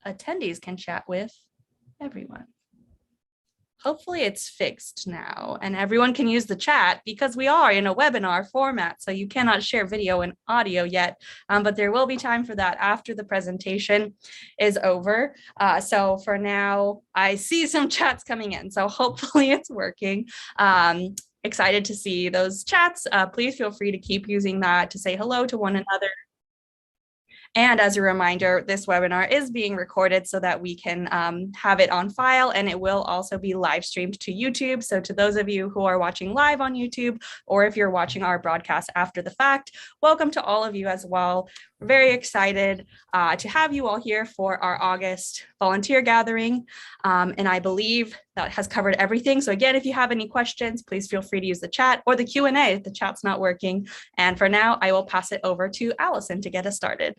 attendees can chat with everyone. Hopefully it's fixed now and everyone can use the chat because we are in a webinar format, so you cannot share video and audio yet, but there will be time for that after the presentation is over. So for now, I see some chats coming in, so hopefully it's working. Excited to see those chats. Please feel free to keep using that to say hello to one another. And as a reminder, this webinar is being recorded so that we can have it on file, and it will also be live streamed to YouTube. So to those of you who are watching live on YouTube, or if you're watching our broadcast after the fact, welcome to all of you as well. We're very excited to have you all here for our August volunteer gathering. And I believe that has covered everything. So again, if you have any questions, please feel free to use the chat or the Q&A if the chat's not working. And for now, I will pass it over to Allison to get us started.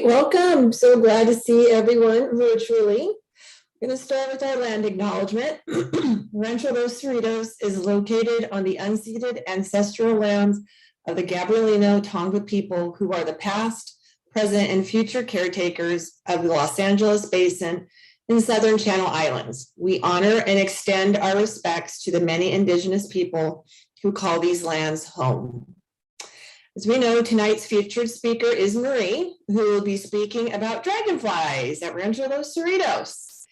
Welcome. So glad to see everyone virtually. We're going to start with our land acknowledgement. Rancho Los Cerritos is located on the unceded ancestral lands of the Gabrielino Tongva people, who are the past, present, and future caretakers of the Los Angeles Basin and Southern Channel Islands. We honor and extend our respects to the many indigenous people who call these lands home. As we know, tonight's featured speaker is Marie, who will be speaking about dragonflies at Rancho Los Cerritos.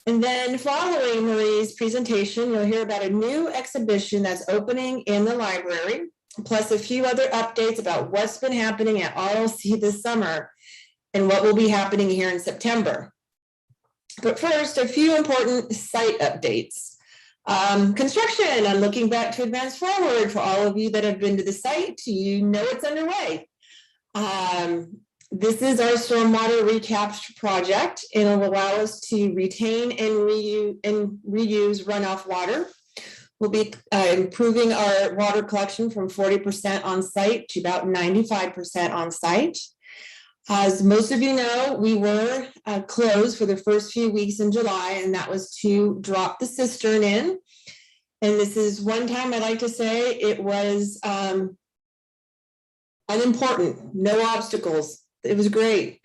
And then following Marie's presentation, you'll hear about a new exhibition that's opening in the library, plus a few other updates about what's been happening at RLC this summer and what will be happening here in September. But first, a few important site updates. Construction, I'm looking back to advance forward. For all of you that have been to the site, you know it's underway. This is our stormwater recapture project. It'll allow us to retain and reuse runoff water. We'll be improving our water collection from 40% on site to about 95% on site. As most of you know, we were closed for the first few weeks in July, and that was to drop the cistern in. And this is one time I like to say it was unimportant, no obstacles. It was great.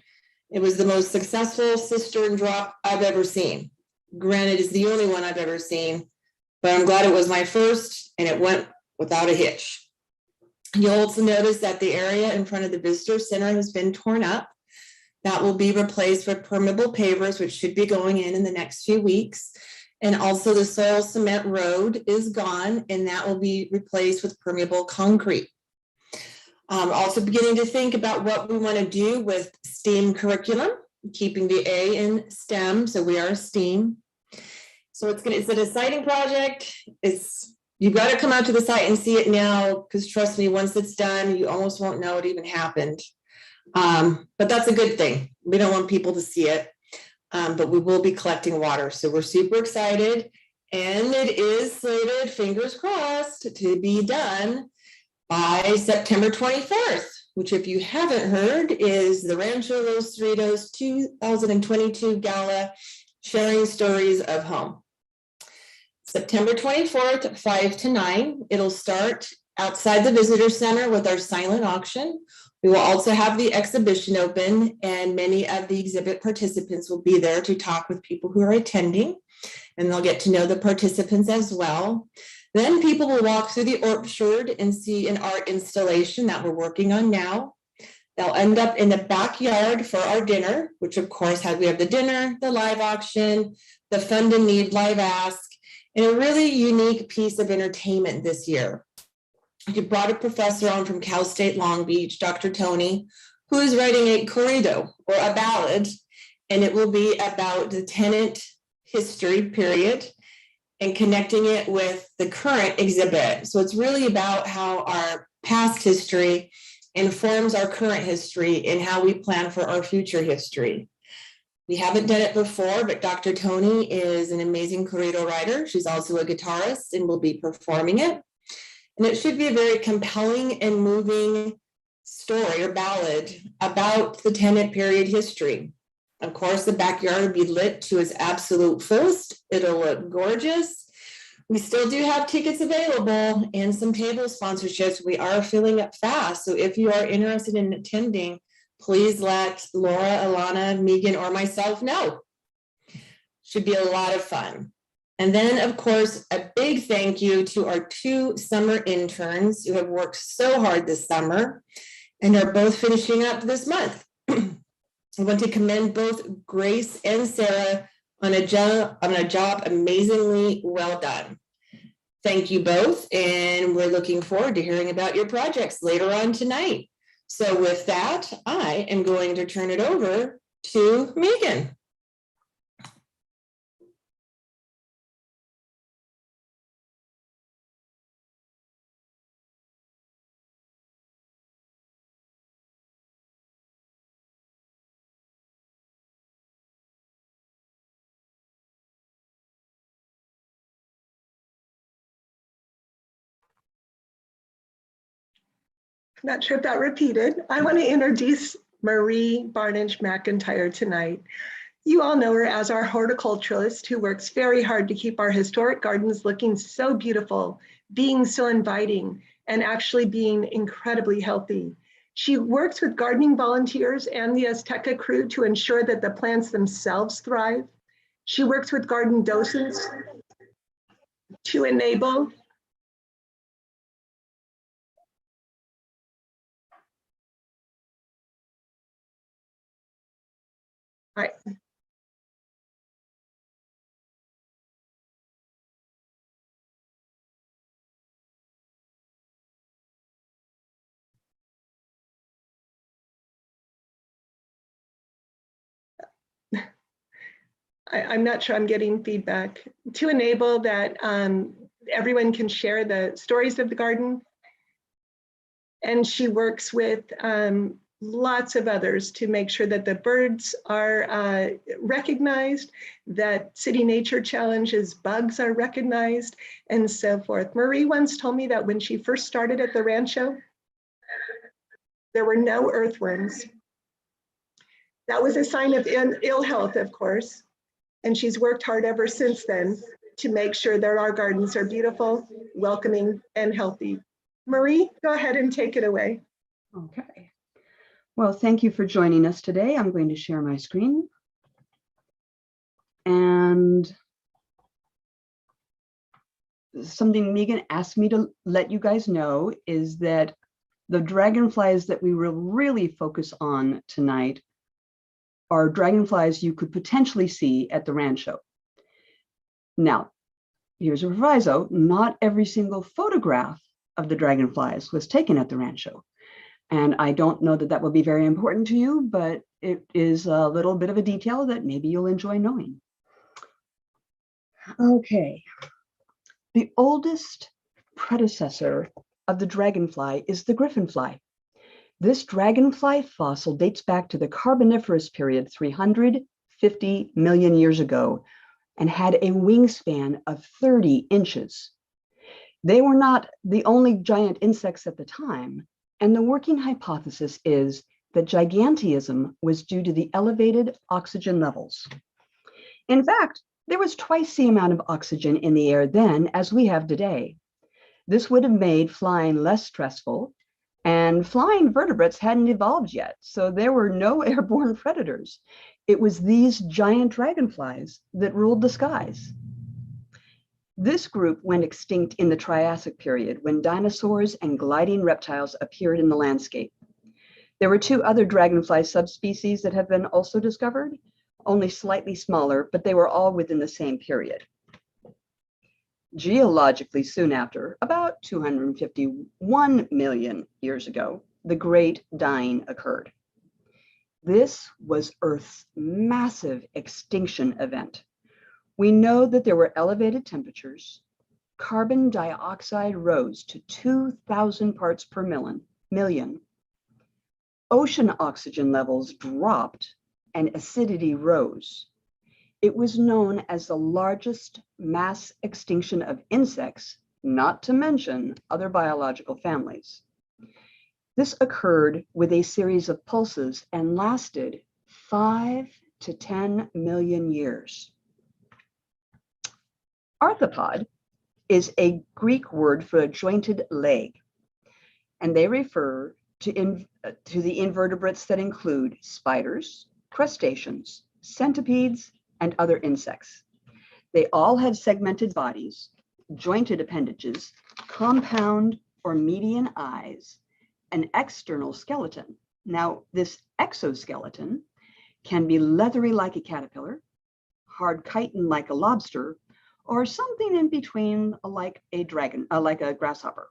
It was the most successful cistern drop I've ever seen. Granted, it's the only one I've ever seen, but I'm glad it was my first and it went without a hitch. You'll also notice that the area in front of the visitor center has been torn up. That will be replaced with permeable pavers, which should be going in the next few weeks. And also the soil cement road is gone, and that will be replaced with permeable concrete. Also beginning to think about what we want to do with STEAM curriculum, keeping the A in STEM, so we are STEAM. So it's an exciting project. You've got to come out to the site and see it now, because trust me, once it's done, you almost won't know it even happened. But that's a good thing. We don't want people to see it, but we will be collecting water. So we're super excited. And it is slated, fingers crossed, to be done by September 24th, which, if you haven't heard, is the Rancho Los Cerritos 2022 Gala, Sharing Stories of Home. September 24th, 5 to 9. It'll start outside the visitor center with our silent auction. We will also have the exhibition open, and many of the exhibit participants will be there to talk with people who are attending, and they'll get to know the participants as well. Then people will walk through the orchard and see an art installation that we're working on now. They'll end up in the backyard for our dinner, which of course we have the dinner, the live auction, the Fund and Need live ask, and a really unique piece of entertainment this year. We brought a professor on from Cal State Long Beach, Dr. Tony, who is writing a corrido, or a ballad, and it will be about the tenant history period and connecting it with the current exhibit. So it's really about how our past history informs our current history and how we plan for our future history. We haven't done it before, but Dr. Tony is an amazing corrido writer. She's also a guitarist and will be performing it. And it should be a very compelling and moving story or ballad about the tenant period history. Of course, the backyard will be lit to its absolute fullest. It'll look gorgeous. We still do have tickets available and some table sponsorships. We are filling up fast. So if you are interested in attending, please let Laura, Alana, Megan, or myself know. Should be a lot of fun. And then, of course, a big thank you to our 2 summer interns who have worked so hard this summer and are both finishing up this month. I want to commend both Grace and Sarah on a job amazingly well done. Thank you both, and we're looking forward to hearing about your projects later on tonight. So with that, I am going to turn it over to Megan. Not sure if that repeated. I want to introduce Marie Barnage McIntyre tonight. You all know her as our horticulturalist who works very hard to keep our historic gardens looking so beautiful, being so inviting, and actually being incredibly healthy. She works with gardening volunteers and the Azteca crew to ensure that the plants themselves thrive. She works with garden docents to enable I'm not sure I'm getting feedback, to enable that everyone can share the stories of the garden. And she works with lots of others to make sure that the birds are recognized, that City Nature Challenge's bugs are recognized, and so forth. Marie once told me that when she first started at the rancho, there were no earthworms. That was a sign of ill health, of course. And she's worked hard ever since then to make sure that our gardens are beautiful, welcoming, and healthy. Marie, go ahead and take it away. Okay. Well, thank you for joining us today. I'm going to share my screen. And something Megan asked me to let you guys know is that the dragonflies that we will really focus on tonight are dragonflies you could potentially see at the rancho. Now, here's a proviso: not every single photograph of the dragonflies was taken at the rancho. And I don't know that that will be very important to you, but it is a little bit of a detail that maybe you'll enjoy knowing. Okay. The oldest predecessor of the dragonfly is the griffinfly. This dragonfly fossil dates back to the Carboniferous period, 350 million years ago, and had a wingspan of 30 inches. They were not the only giant insects at the time, and the working hypothesis is that gigantism was due to the elevated oxygen levels. In fact, there was twice the amount of oxygen in the air then as we have today. This would have made flying less stressful, and flying vertebrates hadn't evolved yet, so there were no airborne predators. It was these giant dragonflies that ruled the skies. This group went extinct in the Triassic period when dinosaurs and gliding reptiles appeared in the landscape. There were 2 other dragonfly subspecies that have been also discovered, only slightly smaller, but they were all within the same period. Geologically, soon after, about 251 million years ago, the Great Dying occurred. This was Earth's massive extinction event. We know that there were elevated temperatures. Carbon dioxide rose to 2,000 parts per million. Ocean oxygen levels dropped and acidity rose. It was known as the largest mass extinction of insects, not to mention other biological families. This occurred with a series of pulses and lasted 5 to 10 million years. Arthropod is a Greek word for a jointed leg, and they refer to the invertebrates that include spiders, crustaceans, centipedes, and other insects. They all have segmented bodies, jointed appendages, compound or median eyes, an external skeleton. Now, this exoskeleton can be leathery like a caterpillar, hard chitin like a lobster, or something in between like a grasshopper.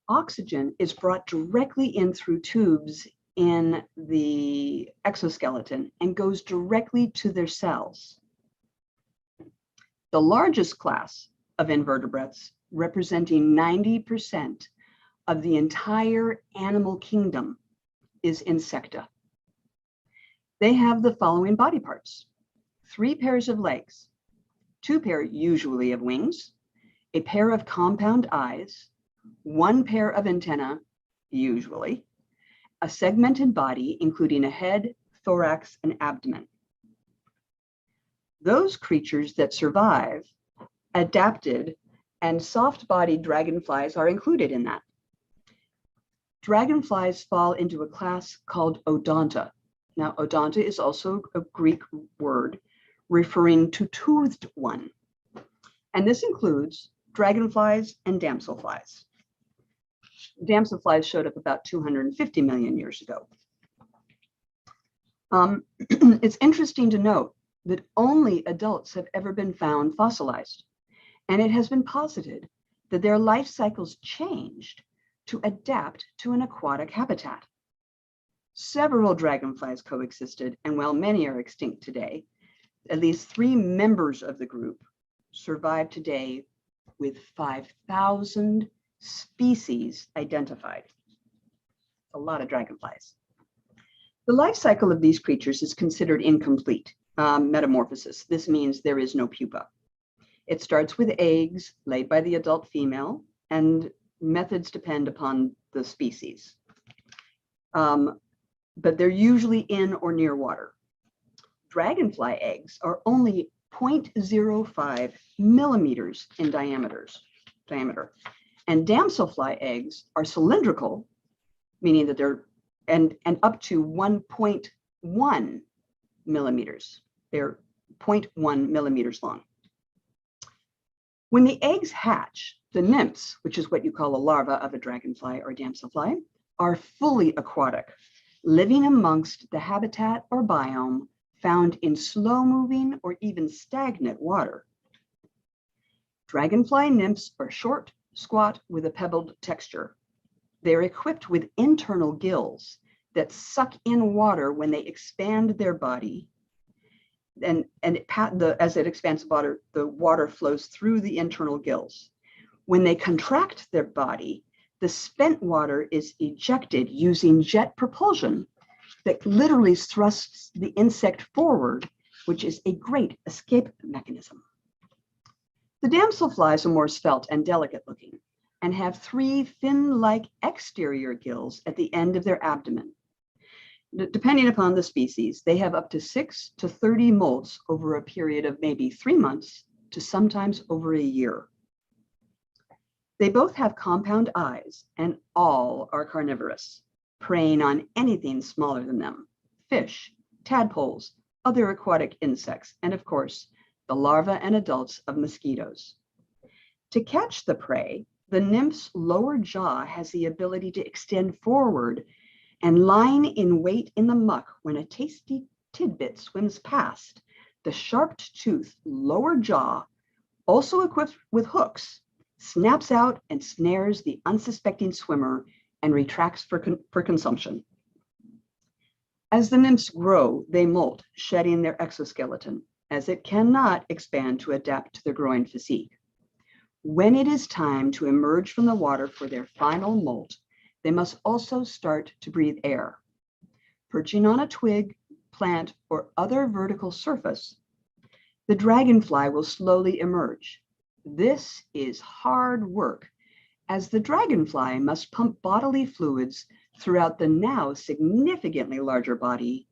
Oxygen is brought directly in through tubes in the exoskeleton and goes directly to their cells. The largest class of invertebrates, representing 90% of the entire animal kingdom, is Insecta. They have the following body parts: 3 pairs of legs, 2 pair usually of wings, a pair of compound eyes, 1 pair of antennae, usually, a segmented body including a head, thorax, and abdomen. Those creatures that survive, adapted, and soft-bodied dragonflies are included in that. Dragonflies fall into a class called Odonta. Now, Odonta is also a Greek word referring to toothed one. And this includes dragonflies and damselflies. Damselflies showed up about 250 million years ago. It's interesting to note that only adults have ever been found fossilized, and it has been posited that their life cycles changed to adapt to an aquatic habitat. Several dragonflies coexisted, and while many are extinct today, at least 3 members of the group survive today with 5,000 species identified. A lot of dragonflies. The life cycle of these creatures is considered incomplete metamorphosis. This means there is no pupa. It starts with eggs laid by the adult female, and methods depend upon the species. But they're usually in or near water. Dragonfly eggs are only 0.05 millimeters in diameter. And damselfly eggs are cylindrical, meaning that they're and up to 1.1 millimeters. They're 0.1 millimeters long. When the eggs hatch, the nymphs, which is what you call a larva of a dragonfly or damselfly, are fully aquatic, living amongst the habitat or biome found in slow-moving or even stagnant water. Dragonfly nymphs are short, squat, with a pebbled texture. They're equipped with internal gills that suck in water when they expand their body. As it expands the water flows through the internal gills. When they contract their body, the spent water is ejected using jet propulsion that literally thrusts the insect forward, which is a great escape mechanism. The damselflies are more svelte and delicate looking and have 3 fin-like exterior gills at the end of their abdomen. Depending upon the species, they have up to 6 to 30 molts over a period of maybe 3 months to sometimes over a year. They both have compound eyes, and all are carnivorous, preying on anything smaller than them: fish, tadpoles, other aquatic insects, and of course, the larvae and adults of mosquitoes. To catch the prey, the nymph's lower jaw has the ability to extend forward and lying in wait in the muck when a tasty tidbit swims past. The sharp-toothed lower jaw, also equipped with hooks, snaps out and snares the unsuspecting swimmer and retracts for consumption. As the nymphs grow, they molt, shedding their exoskeleton, as it cannot expand to adapt to their growing physique. When it is time to emerge from the water for their final molt, they must also start to breathe air. Perching on a twig, plant, or other vertical surface, the dragonfly will slowly emerge. This is hard work, as the dragonfly must pump bodily fluids throughout the now significantly larger body,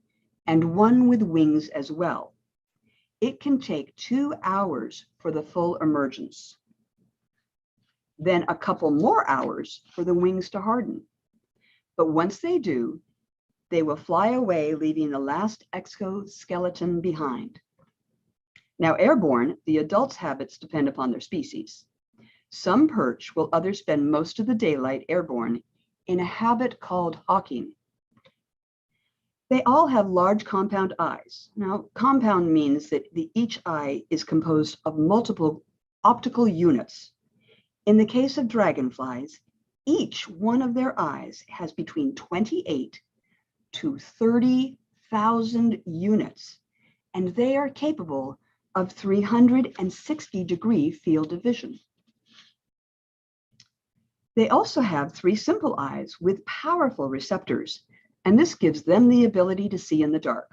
and one with wings as well. It can take 2 hours for the full emergence, then a couple more hours for the wings to harden. but once they do, they will fly away, leaving the last exoskeleton behind. Now, airborne, the adult's habits depend upon their species. Some perch while others spend most of the daylight airborne in a habit called hawking. They all have large compound eyes. Now, compound means that each eye is composed of multiple optical units. In the case of dragonflies, each one of their eyes has between 28 to 30,000 units, and they are capable of 360-degree field of vision. They also have 3 simple eyes with powerful receptors, and this gives them the ability to see in the dark.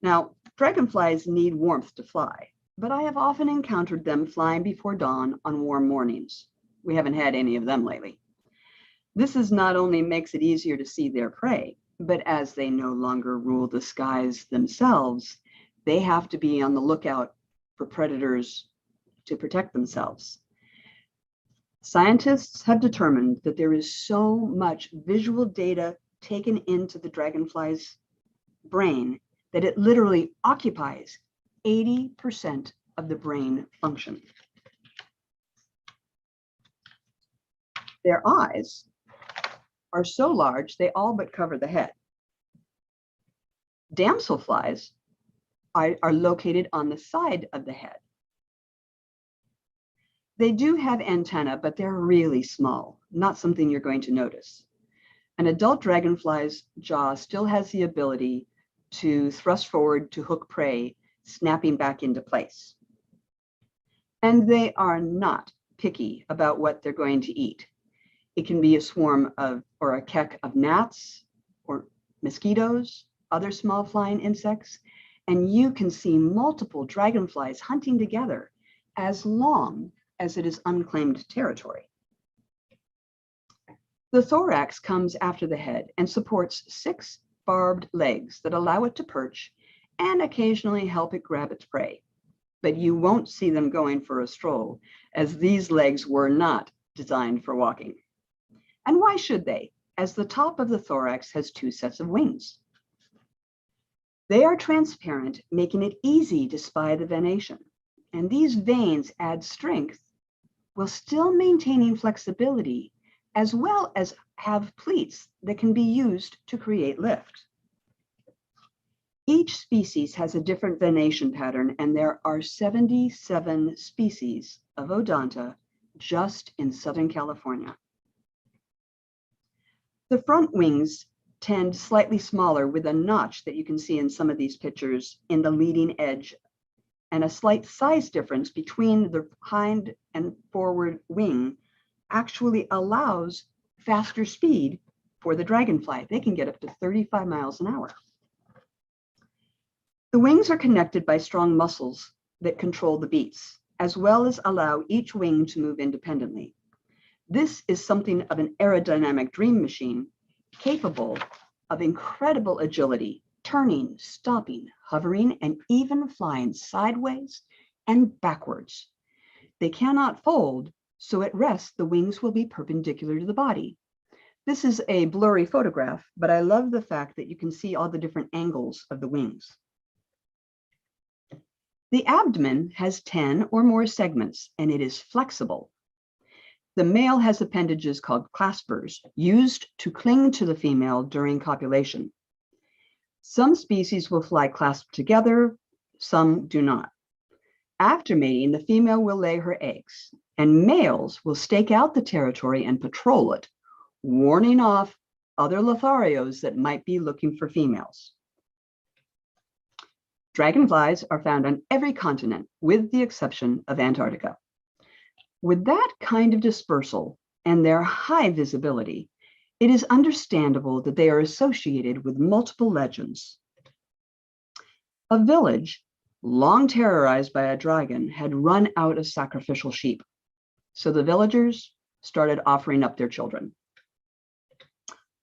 Now, dragonflies need warmth to fly, but I have often encountered them flying before dawn on warm mornings. We haven't had any of them lately. This is not only makes it easier to see their prey, but as they no longer rule the skies themselves, they have to be on the lookout for predators to protect themselves. Scientists have determined that there is so much visual data taken into the dragonfly's brain that it literally occupies 80% of the brain function. Their eyes are so large, they all but cover the head. Damselflies are located on the side of the head. They do have antennae, but they're really small, not something you're going to notice. An adult dragonfly's jaw still has the ability to thrust forward to hook prey, snapping back into place. And they are not picky about what they're going to eat. It can be a swarm of, or a keck of gnats, or mosquitoes, other small flying insects, and you can see multiple dragonflies hunting together as long as it is unclaimed territory. The thorax comes after the head and supports 6 barbed legs that allow it to perch and occasionally help it grab its prey. But you won't see them going for a stroll, as these legs were not designed for walking. And why should they, as the top of the thorax has 2 sets of wings? They are transparent, making it easy to spy the venation. And these veins add strength while still maintaining flexibility, as well as have pleats that can be used to create lift. Each species has a different venation pattern, and there are 77 species of Odonta just in Southern California. The front wings tend slightly smaller, with a notch that you can see in some of these pictures in the leading edge, and a slight size difference between the hind and forward wing actually allows faster speed for the dragonfly. They can get up to 35 miles an hour. The wings are connected by strong muscles that control the beats, as well as allow each wing to move independently. This is something of an aerodynamic dream machine, capable of incredible agility, turning, stopping, hovering, and even flying sideways and backwards. They cannot fold, so at rest, the wings will be perpendicular to the body. This is a blurry photograph, but I love the fact that you can see all the different angles of the wings. The abdomen has 10 or more segments, and it is flexible. The male has appendages called claspers, used to cling to the female during copulation. Some species will fly clasped together, some do not. After mating, the female will lay her eggs, and males will stake out the territory and patrol it, warning off other lotharios that might be looking for females. Dragonflies are found on every continent, with the exception of Antarctica. With that kind of dispersal and their high visibility, it is understandable that they are associated with multiple legends. A village, long terrorized by a dragon, had run out of sacrificial sheep, so the villagers started offering up their children.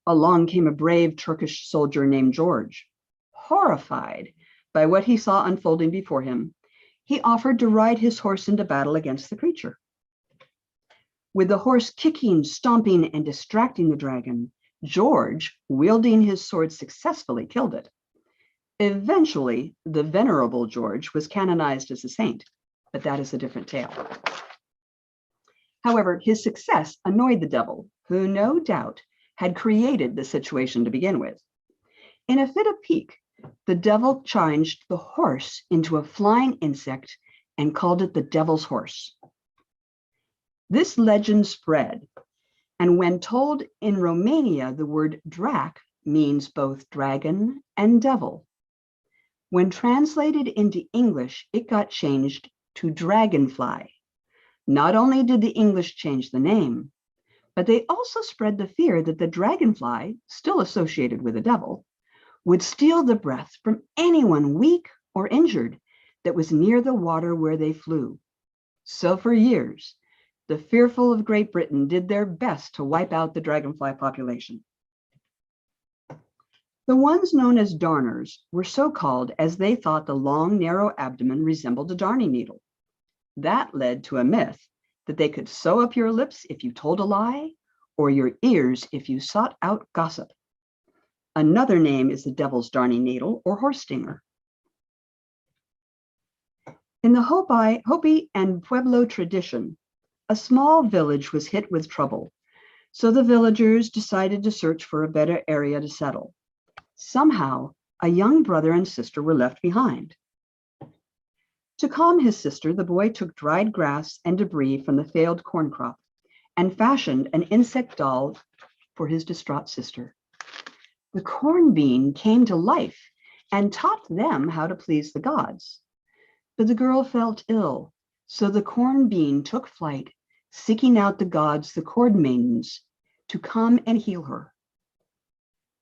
Along came a brave Turkish soldier named George. Horrified by what he saw unfolding before him, he offered to ride his horse into battle against the creature. With the horse kicking, stomping, and distracting the dragon, George, wielding his sword successfully, killed it. Eventually, the venerable George was canonized as a saint, but that is a different tale. However, his success annoyed the devil, who no doubt had created the situation to begin with. In a fit of pique, the devil changed the horse into a flying insect and called it the devil's horse. This legend spread, and when told in Romania, the word drac means both dragon and devil. When translated into English, it got changed to dragonfly. Not only did the English change the name, but they also spread the fear that the dragonfly, still associated with the devil, would steal the breath from anyone weak or injured that was near the water where they flew. So for years, the fearful of Great Britain did their best to wipe out the dragonfly population. The ones known as darners were so called as they thought the long, narrow abdomen resembled a darning needle. That led to a myth that they could sew up your lips if you told a lie, or your ears if you sought out gossip. Another name is the devil's darning needle or horse stinger. In the Hopi and Pueblo tradition, a small village was hit with trouble, so the villagers decided to search for a better area to settle. Somehow, a young brother and sister were left behind. To calm his sister, the boy took dried grass and debris from the failed corn crop and fashioned an insect doll for his distraught sister. The corn bean came to life and taught them how to please the gods. But the girl felt ill, so the corn bean took flight, seeking out the gods, the corn maidens, to come and heal her.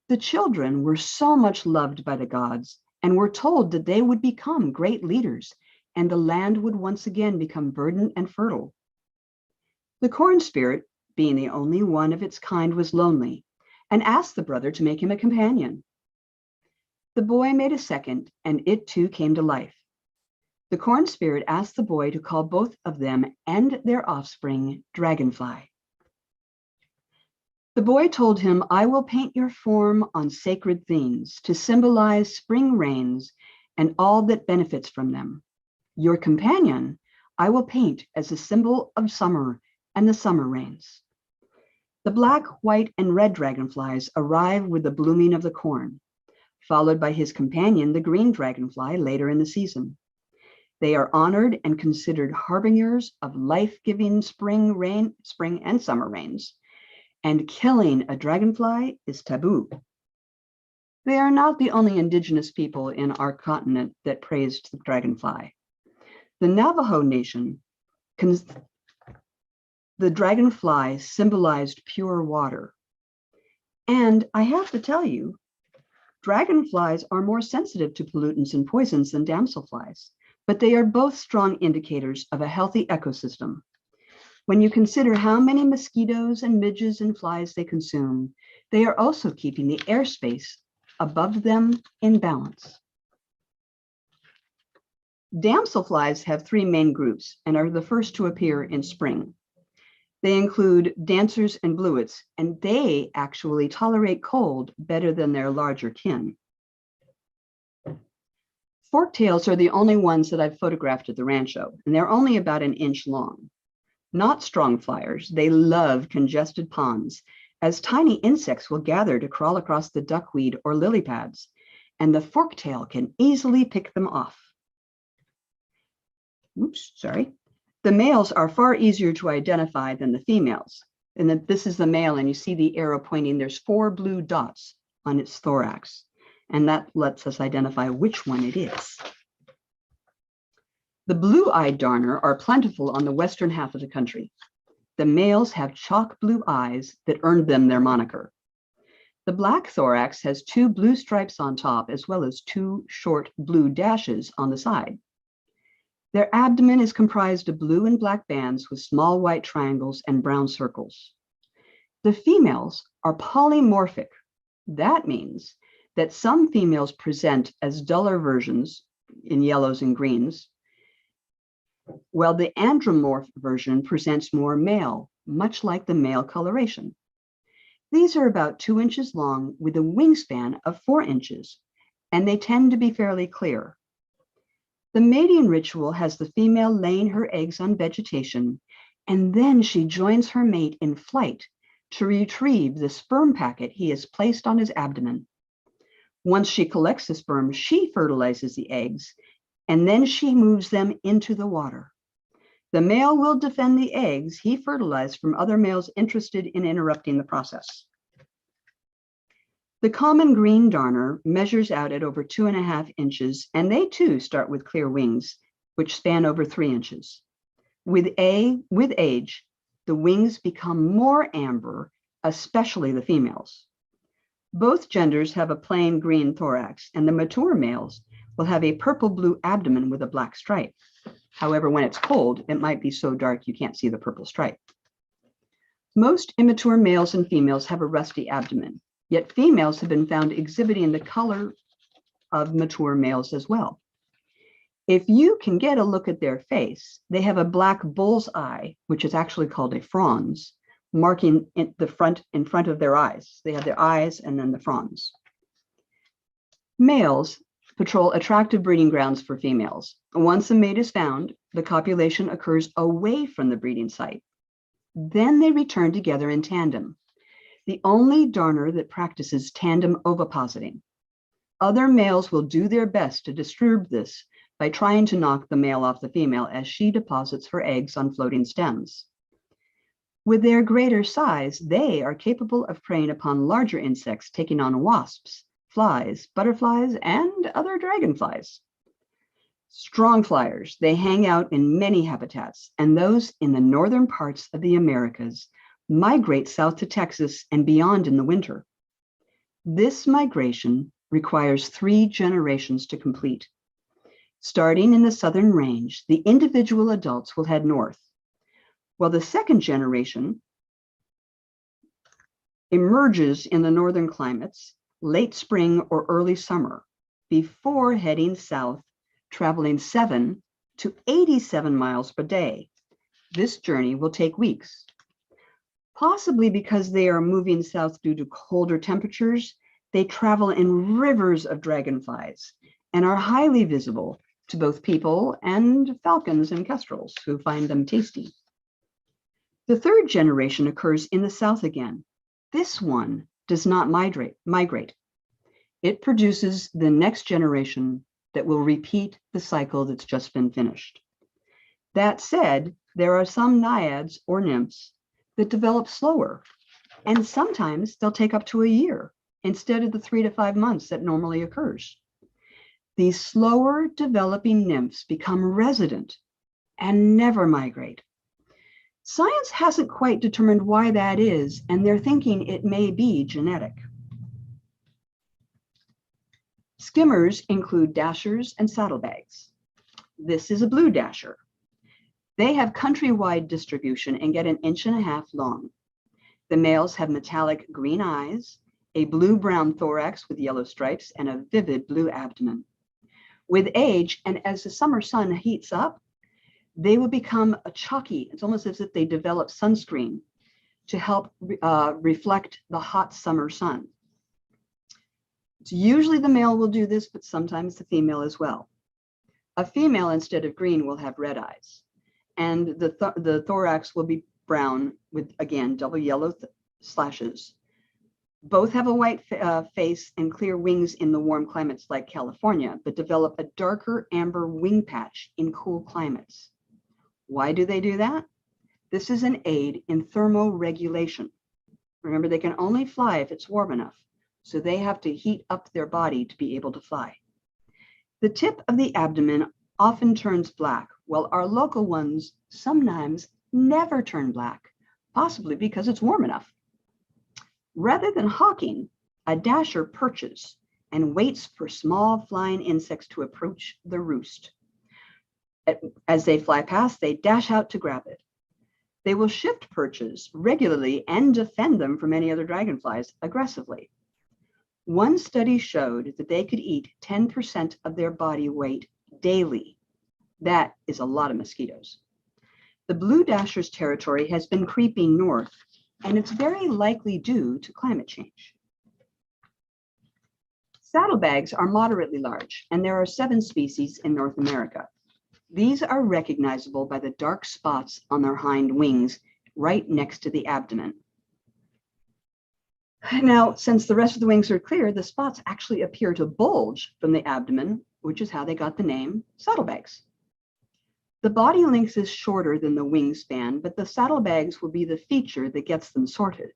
The children were so much loved by the gods and were told that they would become great leaders and the land would once again become verdant and fertile. The corn spirit, being the only one of its kind, was lonely and asked the brother to make him a companion. The boy made a second, and it too came to life. The corn spirit asked the boy to call both of them and their offspring Dragonfly. The boy told him, "I will paint your form on sacred themes to symbolize spring rains and all that benefits from them. Your companion I will paint as a symbol of summer and the summer rains." The black, white, and red dragonflies arrive with the blooming of the corn, followed by his companion, the green dragonfly, later in the season. They are honored and considered harbingers of life-giving spring and summer rains, and killing a dragonfly is taboo. They are not the only indigenous people in our continent that praised the dragonfly. The Navajo Nation, the dragonfly symbolized pure water. And I have to tell you, dragonflies are more sensitive to pollutants and poisons than damselflies, but they are both strong indicators of a healthy ecosystem. When you consider how many mosquitoes and midges and flies they consume, they are also keeping the airspace above them in balance. Damselflies have three main groups and are the first to appear in spring. They include dancers and bluets, and they actually tolerate cold better than their larger kin. Forktails are the only ones that I've photographed at the rancho, and they're only about an inch long. Not strong flyers, they love congested ponds, as tiny insects will gather to crawl across the duckweed or lily pads, and the forktail can easily pick them off. Oops, sorry. The males are far easier to identify than the females. And that this is the male, and you see the arrow pointing, there's 4 blue dots on its thorax, and that lets us identify which one it is. The blue-eyed darner are plentiful on the western half of the country. The males have chalk blue eyes that earned them their moniker. The black thorax has 2 blue stripes on top, as well as 2 short blue dashes on the side. Their abdomen is comprised of blue and black bands with small white triangles and brown circles. The females are polymorphic. That means that some females present as duller versions in yellows and greens, while the andromorph version presents more male, much like the male coloration. These are about 2 inches long with a wingspan of 4 inches, and they tend to be fairly clear. The mating ritual has the female laying her eggs on vegetation, and then she joins her mate in flight to retrieve the sperm packet he has placed on his abdomen. Once she collects the sperm, she fertilizes the eggs, and then she moves them into the water. The male will defend the eggs he fertilized from other males interested in interrupting the process. The common green darner measures out at over 2.5 inches, and they too start with clear wings, which span over 3 inches. With age, the wings become more amber, especially the females. Both genders have a plain green thorax, and the mature males will have a purple-blue abdomen with a black stripe. However, when it's cold, it might be so dark you can't see the purple stripe. Most immature males and females have a rusty abdomen, yet females have been found exhibiting the color of mature males as well. If you can get a look at their face, they have a black bull's eye, which is actually called a frons, marking in front of their eyes. They have their eyes and then the frons. Males patrol attractive breeding grounds for females. Once a mate is found, the copulation occurs away from the breeding site. Then they return together in tandem, the only darner that practices tandem ovipositing. Other males will do their best to disturb this by trying to knock the male off the female as she deposits her eggs on floating stems. With their greater size, they are capable of preying upon larger insects, taking on wasps, flies, butterflies, and other dragonflies. Strong flyers, they hang out in many habitats, and those in the northern parts of the Americas migrate south to Texas and beyond in the winter. This migration requires 3 generations to complete. Starting in the southern range, the individual adults will head north, while the second generation emerges in the northern climates late spring or early summer before heading south, traveling 7 to 87 miles per day. This journey will take weeks. Possibly because they are moving south due to colder temperatures, they travel in rivers of dragonflies and are highly visible to both people and falcons and kestrels who find them tasty. The third generation occurs in the south again. This one does not migrate. It produces the next generation that will repeat the cycle that's just been finished. That said, there are some naiads or nymphs that develop slower, and sometimes they'll take up to a year instead of the 3 to 5 months that normally occurs. These slower developing nymphs become resident and never migrate. Science hasn't quite determined why that is, and they're thinking it may be genetic. Skimmers include dashers and saddlebags. This is a blue dasher. They have countrywide distribution and get 1.5 inches long. The males have metallic green eyes, a blue-brown thorax with yellow stripes, and a vivid blue abdomen. With age, and as the summer sun heats up, they will become a chalky. It's almost as if they develop sunscreen to help reflect the hot summer sun. It's usually the male will do this, but sometimes the female as well. A female, instead of green, will have red eyes, and the thorax will be brown with, again, double yellow slashes. Both have a white face and clear wings in the warm climates like California, but develop a darker amber wing patch in cool climates. Why do they do that? This is an aid in thermoregulation. Remember, they can only fly if it's warm enough, so they have to heat up their body to be able to fly. The tip of the abdomen often turns black, while our local ones sometimes never turn black, possibly because it's warm enough. Rather than hawking, a dasher perches and waits for small flying insects to approach the roost. As they fly past, they dash out to grab it. They will shift perches regularly and defend them from any other dragonflies aggressively. One study showed that they could eat 10% of their body weight daily. That is a lot of mosquitoes. The blue dasher's territory has been creeping north and it's very likely due to climate change. Saddlebags are moderately large, and there are 7 species in North America. These are recognizable by the dark spots on their hind wings right next to the abdomen. Now, since the rest of the wings are clear, the spots actually appear to bulge from the abdomen, which is how they got the name saddlebags. The body length is shorter than the wingspan, but the saddlebags will be the feature that gets them sorted.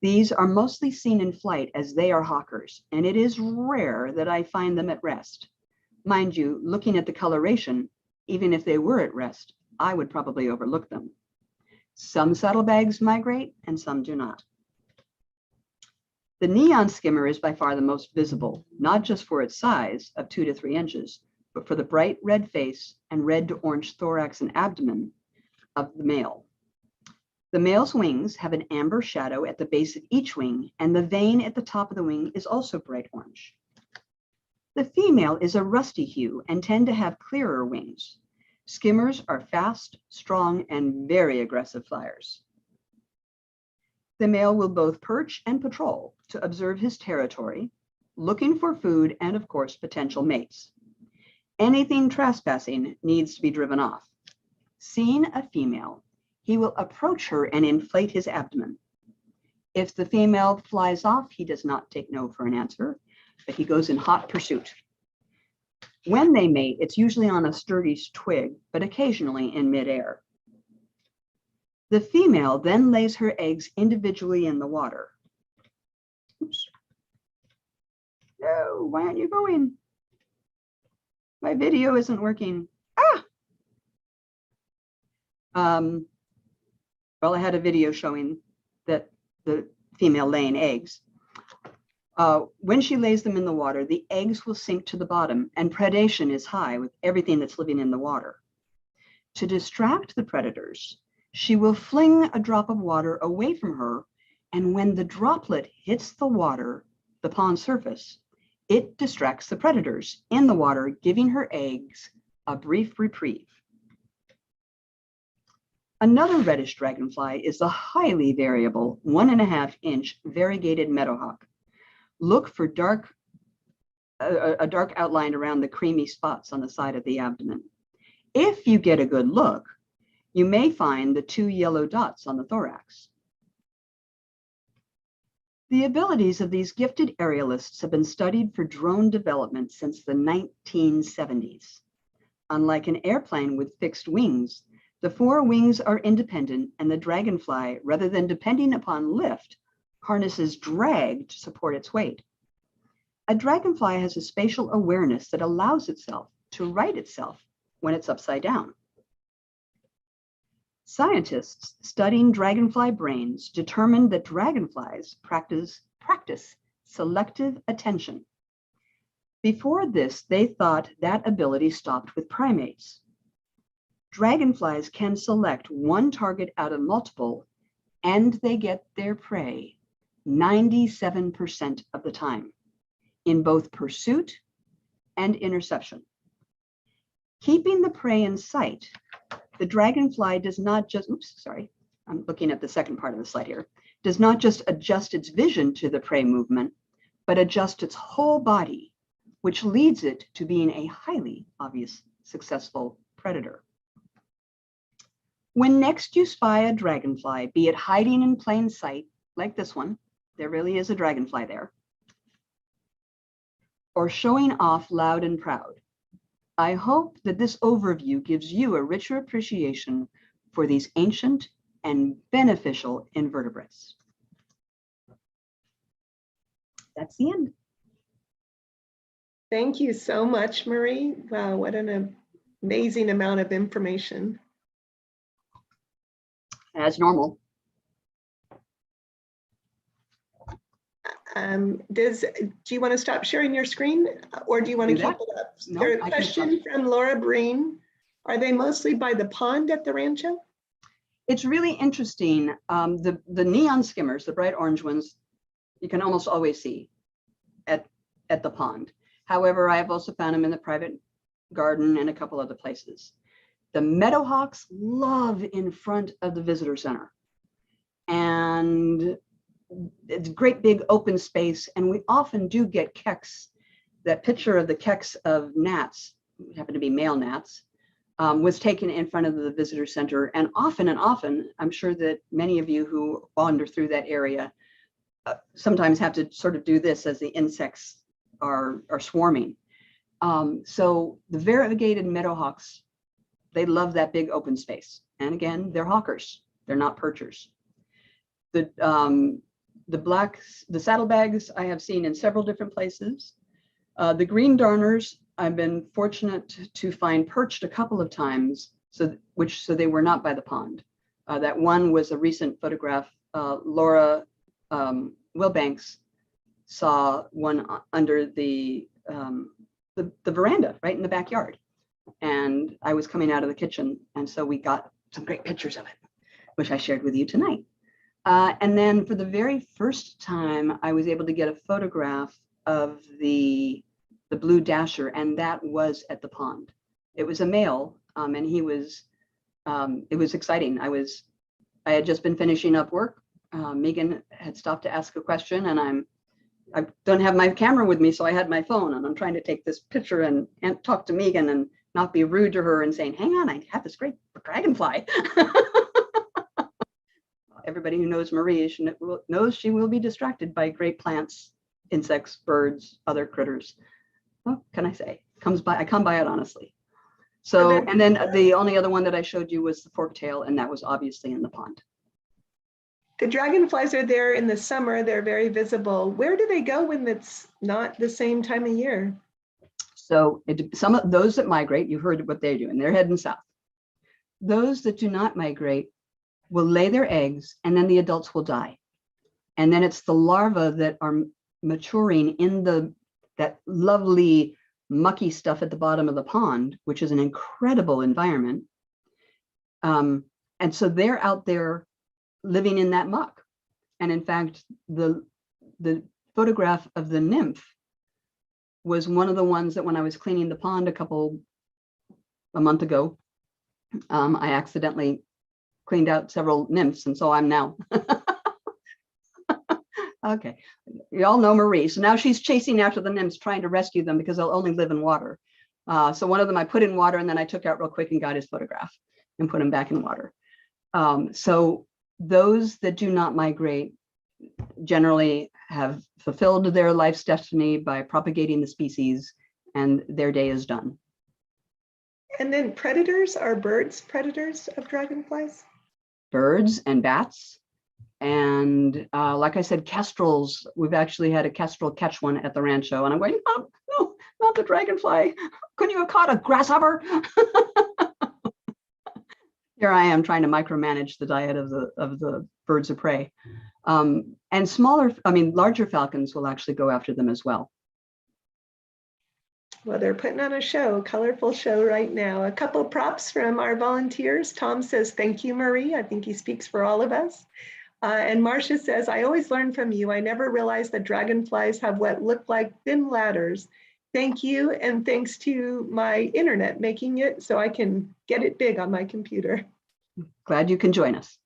These are mostly seen in flight as they are hawkers, and it is rare that I find them at rest. Mind you, looking at the coloration, even if they were at rest, I would probably overlook them. Some saddlebags migrate and some do not. The neon skimmer is by far the most visible, not just for its size of 2 to 3 inches, but for the bright red face and red to orange thorax and abdomen of the male. The male's wings have an amber shadow at the base of each wing, and the vein at the top of the wing is also bright orange. The female is a rusty hue and tend to have clearer wings. Skimmers are fast, strong, and very aggressive flyers. The male will both perch and patrol to observe his territory, looking for food and, of course, potential mates. Anything trespassing needs to be driven off. Seeing a female, he will approach her and inflate his abdomen. If the female flies off, he does not take no for an answer, but he goes in hot pursuit. When they mate, it's usually on a sturdy twig, but occasionally in midair. The female then lays her eggs individually in the water. Oops. No, why aren't you going? My video isn't working. Well, I had a video showing that the female laying eggs. When she lays them in the water, the eggs will sink to the bottom, and predation is high with everything that's living in the water. To distract the predators, she will fling a drop of water away from her, and when the droplet hits the water, the pond surface, it distracts the predators in the water, giving her eggs a brief reprieve. Another reddish dragonfly is the highly variable 1.5-inch variegated meadowhawk. Look for a dark outline around the creamy spots on the side of the abdomen. If you get a good look, you may find the 2 yellow dots on the thorax. The abilities of these gifted aerialists have been studied for drone development since the 1970s. Unlike an airplane with fixed wings, the 4 wings are independent, and the dragonfly, rather than depending upon lift, harnesses drag to support its weight. A dragonfly has a spatial awareness that allows itself to right itself when it's upside down. Scientists studying dragonfly brains determined that dragonflies practice selective attention. Before this, they thought that ability stopped with primates. Dragonflies can select one target out of multiple, and they get their prey 97% of the time in both pursuit and interception. Keeping the prey in sight, the dragonfly does not just, I'm looking at the second part of the slide here, does not just adjust its vision to the prey movement, but adjust its whole body, which leads it to being a highly obvious successful predator. When next you spy a dragonfly, be it hiding in plain sight, like this one, there really is a dragonfly there, or showing off loud and proud, I hope that this overview gives you a richer appreciation for these ancient and beneficial invertebrates. That's the end. Thank you so much, Marie. Wow, what an amazing amount of information. As normal. Do you want to stop sharing your screen, or do you want to keep it up? No, There's a question from Laura Breen. Are they mostly by the pond at the rancho? It's really interesting. The neon skimmers, the bright orange ones, you can almost always see at the pond. However, I have also found them in the private garden and a couple other places. The meadowhawks love in front of the visitor center. and it's a great big open space. And we often do get kecks. That picture of the kecks of gnats, happen to be male gnats, was taken in front of the visitor center. And often, I'm sure that many of you who wander through that area sometimes have to sort of do this as the insects are swarming. So the variegated meadowhawks, they love that big open space. And again, they're hawkers, they're not perchers. The saddlebags I have seen in several different places. The green darners, I've been fortunate to find perched a couple of times, so they were not by the pond. That one was a recent photograph. Laura Wilbanks saw one under the veranda right in the backyard. And I was coming out of the kitchen, and so we got some great pictures of it, which I shared with you tonight. And then for the very first time, I was able to get a photograph of the blue dasher, and that was at the pond. It was a male, and he was, it was exciting. I had just been finishing up work. Megan had stopped to ask a question, and I don't have my camera with me, so I had my phone, and I'm trying to take this picture and talk to Megan and not be rude to her and saying, hang on, I have this great dragonfly. Everybody who knows Marie knows she will be distracted by great plants, insects, birds, other critters. What can I say? I come by it honestly. So, and then the only other one that I showed you was the forktail, and that was obviously in the pond. The dragonflies are there in the summer. They're very visible. Where do they go when it's not the same time of year? So some of those that migrate, you heard what they're doing. They're heading south. Those that do not migrate will lay their eggs, and then the adults will die. And then it's the larvae that are maturing in that lovely mucky stuff at the bottom of the pond, which is an incredible environment. And so they're out there living in that muck. And in fact, the photograph of the nymph was one of the ones that when I was cleaning the pond a month ago, I accidentally cleaned out several nymphs, and so I'm now. Okay, you all know Marie. So now she's chasing after the nymphs, trying to rescue them because they'll only live in water. So one of them I put in water, and then I took out real quick and got his photograph and put him back in water. So those that do not migrate generally have fulfilled their life's destiny by propagating the species, and their day is done. And then predators, are birds predators of dragonflies? Birds and bats. And like I said, kestrels. We've actually had a kestrel catch one at the rancho, and I'm going, oh, no, not the dragonfly. Couldn't you have caught a grasshopper? Here I am trying to micromanage the diet of the birds of prey. And larger falcons will actually go after them as well. Well, they're putting on a show, colorful show right now. A couple props from our volunteers. Tom says, thank you, Marie. I think he speaks for all of us. And Marcia says, I always learn from you. I never realized that dragonflies have what look like thin ladders. Thank you, and thanks to my internet making it so I can get it big on my computer. Glad you can join us.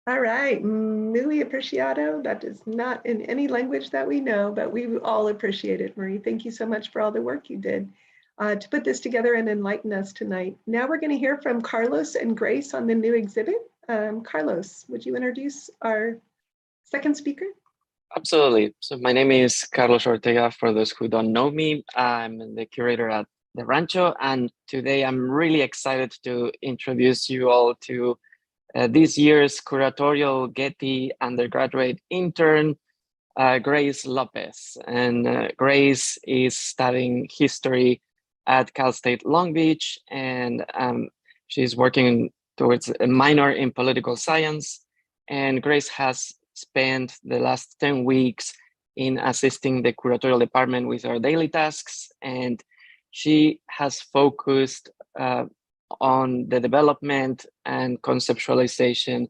All right, muy apreciado. That is not in any language that we know, but we all appreciate it, Marie. Thank you so much for all the work you did to put this together and enlighten us tonight. Now we're going to hear from Carlos and Grace on the new exhibit. Carlos, would you introduce our second speaker? Absolutely. So my name is Carlos Ortega. For those who don't know me, I'm the curator at the Rancho, and today I'm really excited to introduce you all to this year's curatorial Getty undergraduate intern, Grace Lopez. And Grace is studying history at Cal State Long Beach, and she's working towards a minor in political science. And Grace has spent the last 10 weeks in assisting the curatorial department with our daily tasks, and she has focused on the development and conceptualization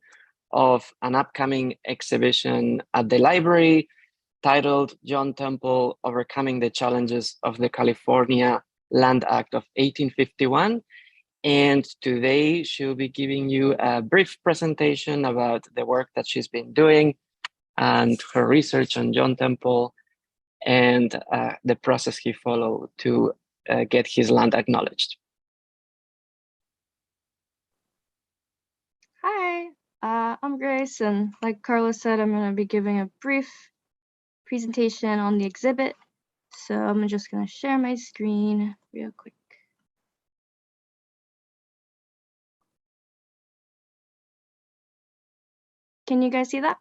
of an upcoming exhibition at the library titled John Temple, Overcoming the Challenges of the California Land Act of 1851. And today she'll be giving you a brief presentation about the work that she's been doing and her research on John Temple and the process he followed to get his land acknowledged. Hi, I'm Grace, and like Carla said, I'm going to be giving a brief presentation on the exhibit. So I'm just going to share my screen real quick. Can you guys see that?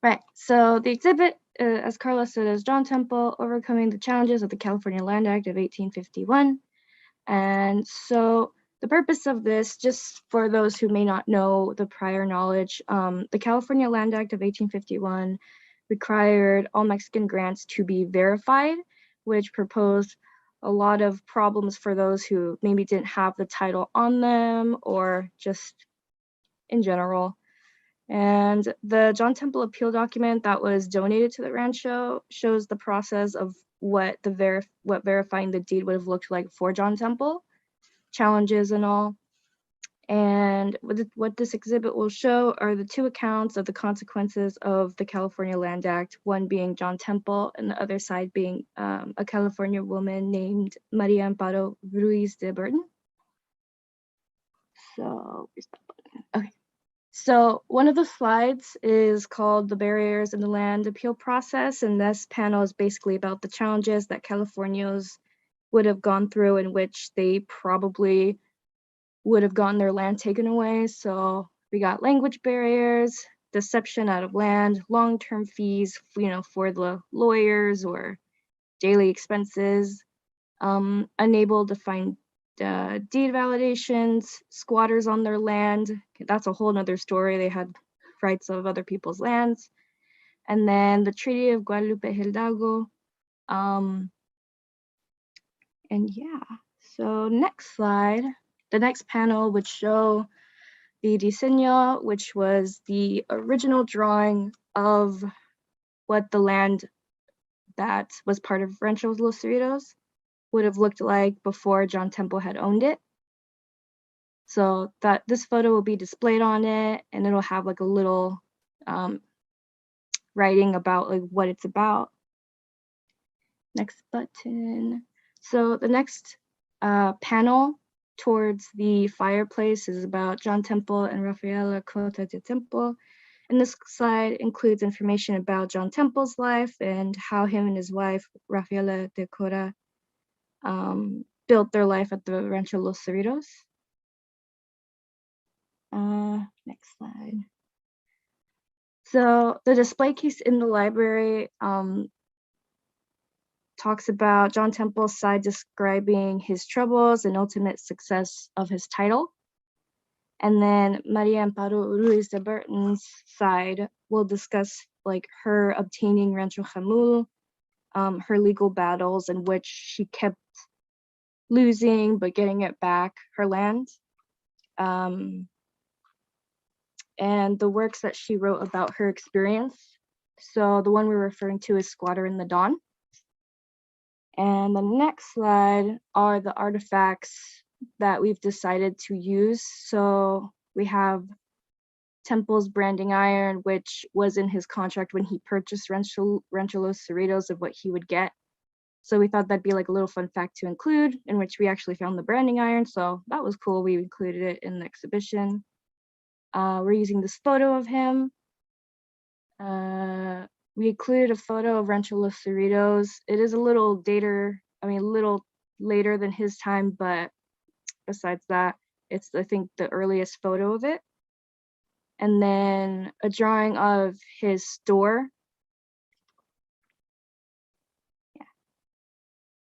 Right, so the exhibit, as Carla said, is John Temple, Overcoming the Challenges of the California Land Act of 1851. And so the purpose of this, just for those who may not know the prior knowledge, the California Land Act of 1851 required all Mexican grants to be verified, which proposed a lot of problems for those who maybe didn't have the title on them or just in general. And the John Temple appeal document that was donated to the rancho shows the process of what verifying the deed would have looked like for John Temple, challenges and all. And what this exhibit will show are the two accounts of the consequences of the California Land Act, one being John Temple and the other side being a California woman named Maria Amparo Ruiz de Burton. So, where's that button? Okay. So one of the slides is called The Barriers in the Land Appeal Process, and this panel is basically about the challenges that Californians would have gone through in which they probably would have gotten their land taken away. So we got language barriers, deception out of land, long-term fees, for the lawyers or daily expenses, unable to find deed validations, squatters on their land. That's a whole nother story. They had rights of other people's lands. And then the Treaty of Guadalupe Hidalgo. And yeah, so next slide. The next panel would show the diseño, which was the original drawing of what the land that was part of Rancho Los Cerritos would have looked like before John Temple had owned it. So that this photo will be displayed on it, and it'll have like a little writing about like what it's about. Next button. So the next panel towards the fireplace is about John Temple and Rafaela Cota de Temple. And this slide includes information about John Temple's life and how him and his wife, Rafaela de Cota, built their life at the Rancho Los Cerritos. Next slide. So the display case in the library talks about John Temple's side describing his troubles and ultimate success of his title. And then Maria Amparo Ruiz de Burton's side will discuss like her obtaining Rancho Jamul, her legal battles in which she kept losing but getting it back, her land. And the works that she wrote about her experience. So the one we're referring to is Squatter in the Dawn. And the next slide are the artifacts that we've decided to use. So we have Temple's branding iron, which was in his contract when he purchased Rancho Los Cerritos of what he would get. So we thought that'd be like a little fun fact to include, in which we actually found the branding iron. So that was cool. We included it in the exhibition. We're using this photo of him. We included a photo of Rancho Los Cerritos. It is a little later than his time, but besides that, it's, I think, the earliest photo of it. And then a drawing of his store. Yeah.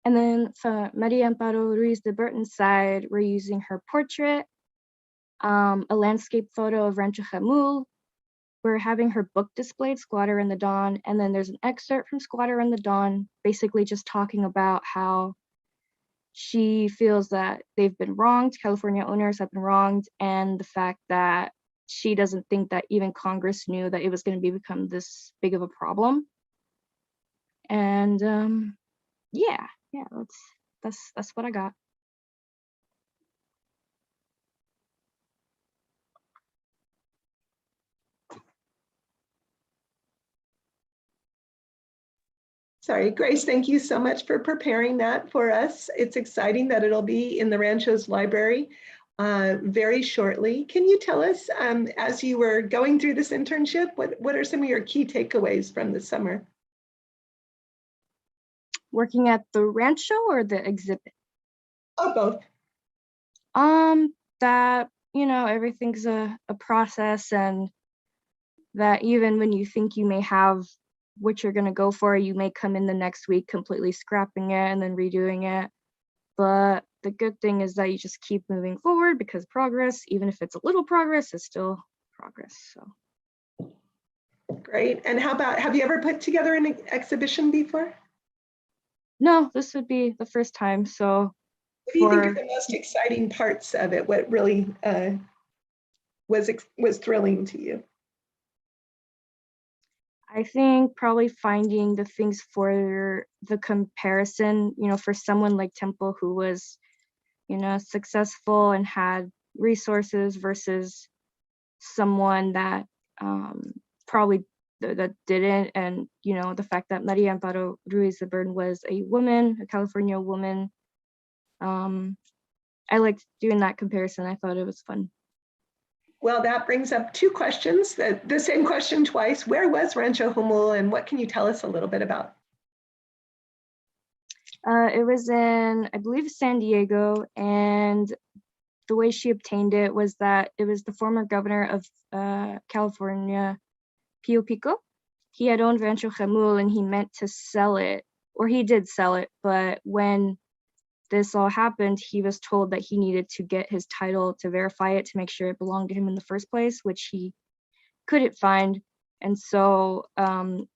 And then for Maria Amparo Ruiz de Burton's side, we're using her portrait, a landscape photo of Rancho Jamul. We're having her book displayed, Squatter in the Dawn, and then there's an excerpt from Squatter in the Dawn, basically just talking about how she feels that they've been wronged, California owners have been wronged, and the fact that she doesn't think that even Congress knew that it was going to become this big of a problem. And yeah, that's what I got. Sorry, Grace, thank you so much for preparing that for us. It's exciting that it'll be in the Rancho's library very shortly. Can you tell us, as you were going through this internship, what are some of your key takeaways from the summer? Working at the Rancho or the exhibit? Oh, both. That, you know, everything's a process, and that even when you think you may have what you're going to go for, you may come in the next week completely scrapping it and then redoing it. But the good thing is that you just keep moving forward, because progress, even if it's a little progress, is still progress. So Great. And how about, have you ever put together an exhibition before? no, this would be the first time. So What do you think are the most exciting parts of it? What really was thrilling to you? I think probably finding the things for the comparison, you know, for someone like Temple, who was, you know, successful and had resources, versus someone that probably that didn't. And, you know, the fact that Maria Amparo Ruiz de Bern was a woman, a California woman. I liked doing that comparison. I thought it was fun. Well, that brings up two questions, the same question twice. Where was Rancho Humul, and what can you tell us a little bit about? It was in, I believe, San Diego, and the way she obtained it was that it was the former governor of California, Pio Pico. He had owned Rancho Humul and he meant to sell it, or he did sell it, but when this all happened, he was told that he needed to get his title to verify it, to make sure it belonged to him in the first place, which he couldn't find. And so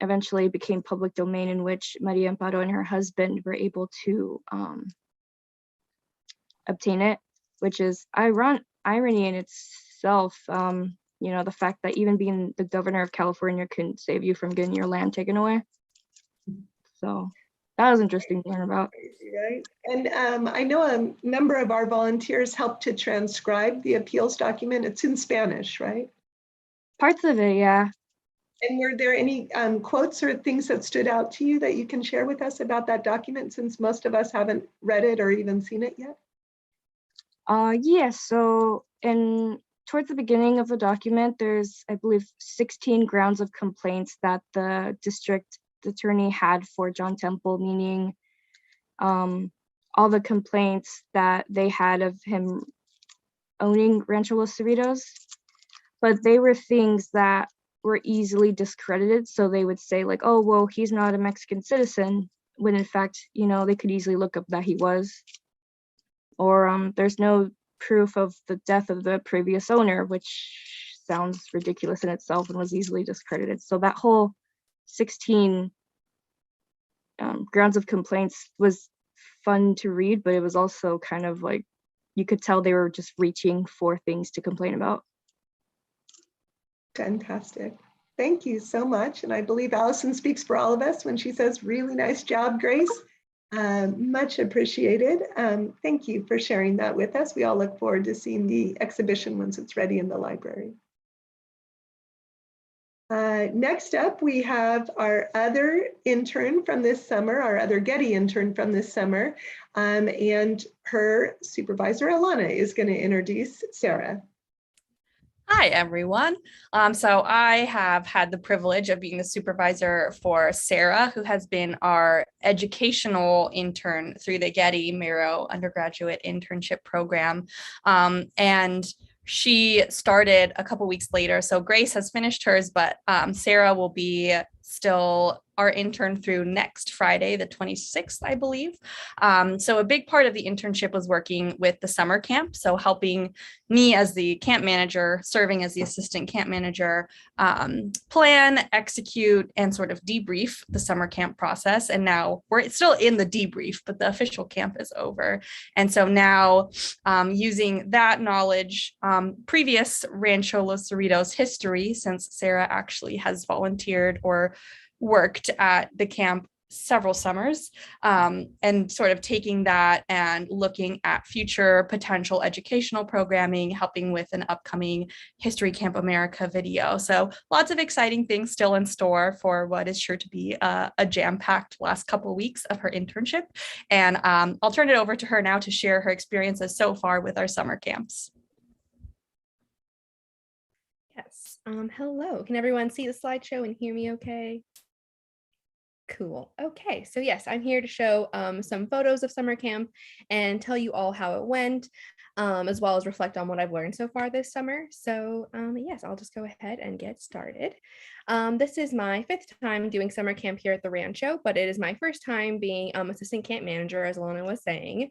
eventually it became public domain, in which Maria Amparo and her husband were able to obtain it, which is irony in itself. You know, the fact that even being the governor of California couldn't save you from getting your land taken away. So that was interesting to learn about. Right. And I know a number of our volunteers helped to transcribe the appeals document. It's in Spanish, right? Parts of it, yeah. And were there any quotes or things that stood out to you that you can share with us about that document, since most of us haven't read it or even seen it yet? Yeah, so towards the beginning of the document, there's, I believe, 16 grounds of complaints that the district attorney had for John Temple, meaning all the complaints that they had of him owning Rancho Los Cerritos, but they were things that were easily discredited. So they would say like, oh, well, he's not a Mexican citizen, when in fact, you know, they could easily look up that he was. Or there's no proof of the death of the previous owner, which sounds ridiculous in itself and was easily discredited. So that whole 16 grounds of complaints was fun to read, but it was also kind of like, you could tell they were just reaching for things to complain about. Fantastic. Thank you so much. And I believe Allison speaks for all of us when she says, really nice job, Grace. Much appreciated. Thank you for sharing that with us. We all look forward to seeing the exhibition once it's ready in the library. Next up, we have our other intern from this summer, our other Getty intern from this summer, and her supervisor, Alana, is going to introduce Sarah. Hi, everyone. So I have had the privilege of being the supervisor for Sarah, who has been our educational intern through the Getty Miro undergraduate internship program. And she started a couple weeks later. So Grace has finished hers, but Sarah will be still our intern through next Friday, the 26th, I believe. So a big part of the internship was working with the summer camp. So helping me as the camp manager, serving as the assistant camp manager, plan, execute, and sort of debrief the summer camp process. And now we're still in the debrief, but the official camp is over. And so now using that knowledge, previous Rancho Los Cerritos history, since Sarah actually has volunteered or worked at the camp several summers, and sort of taking that and looking at future potential educational programming, helping with an upcoming History Camp America video. So lots of exciting things still in store for what is sure to be a jam-packed last couple of weeks of her internship. And I'll turn it over to her now to share her experiences so far with our summer camps. Yes. Hello. Can everyone see the slideshow and hear me okay? Cool. Okay. So yes, I'm here to show some photos of summer camp and tell you all how it went, as well as reflect on what I've learned so far this summer. So yes, I'll just go ahead and get started. This is my 5th time doing summer camp here at the Rancho, but it is my first time being assistant camp manager, as Alana was saying.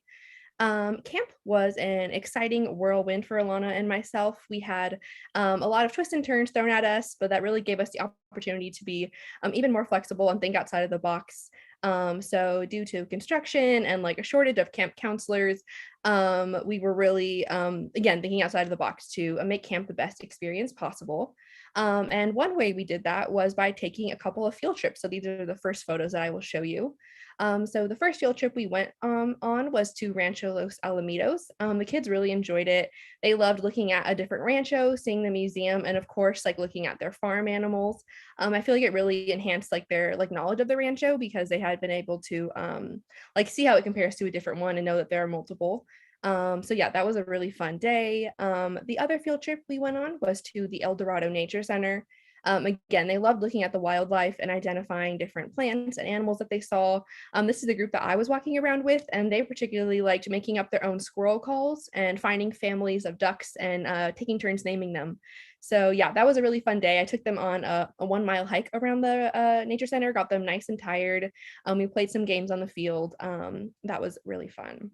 Camp was an exciting whirlwind for Alana and myself. We had a lot of twists and turns thrown at us, but that really gave us the opportunity to be even more flexible and think outside of the box. So due to construction and like a shortage of camp counselors, we were really, again, thinking outside of the box to make camp the best experience possible. And one way we did that was by taking a couple of field trips. So these are the first photos that I will show you. So the first field trip we went on was to Rancho Los Alamitos. The kids really enjoyed it. They loved looking at a different rancho, seeing the museum, and of course, like looking at their farm animals. I feel like it really enhanced like their like knowledge of the rancho because they had been able to like see how it compares to a different one and know that there are multiple. So yeah, that was a really fun day. The other field trip we went on was to the El Dorado Nature Center. Again, they loved looking at the wildlife and identifying different plants and animals that they saw. This is the group that I was walking around with, and they particularly liked making up their own squirrel calls and finding families of ducks and taking turns naming them. So yeah, that was a really fun day. I took them on a 1-mile hike around the nature center, got them nice and tired. We played some games on the field. That was really fun.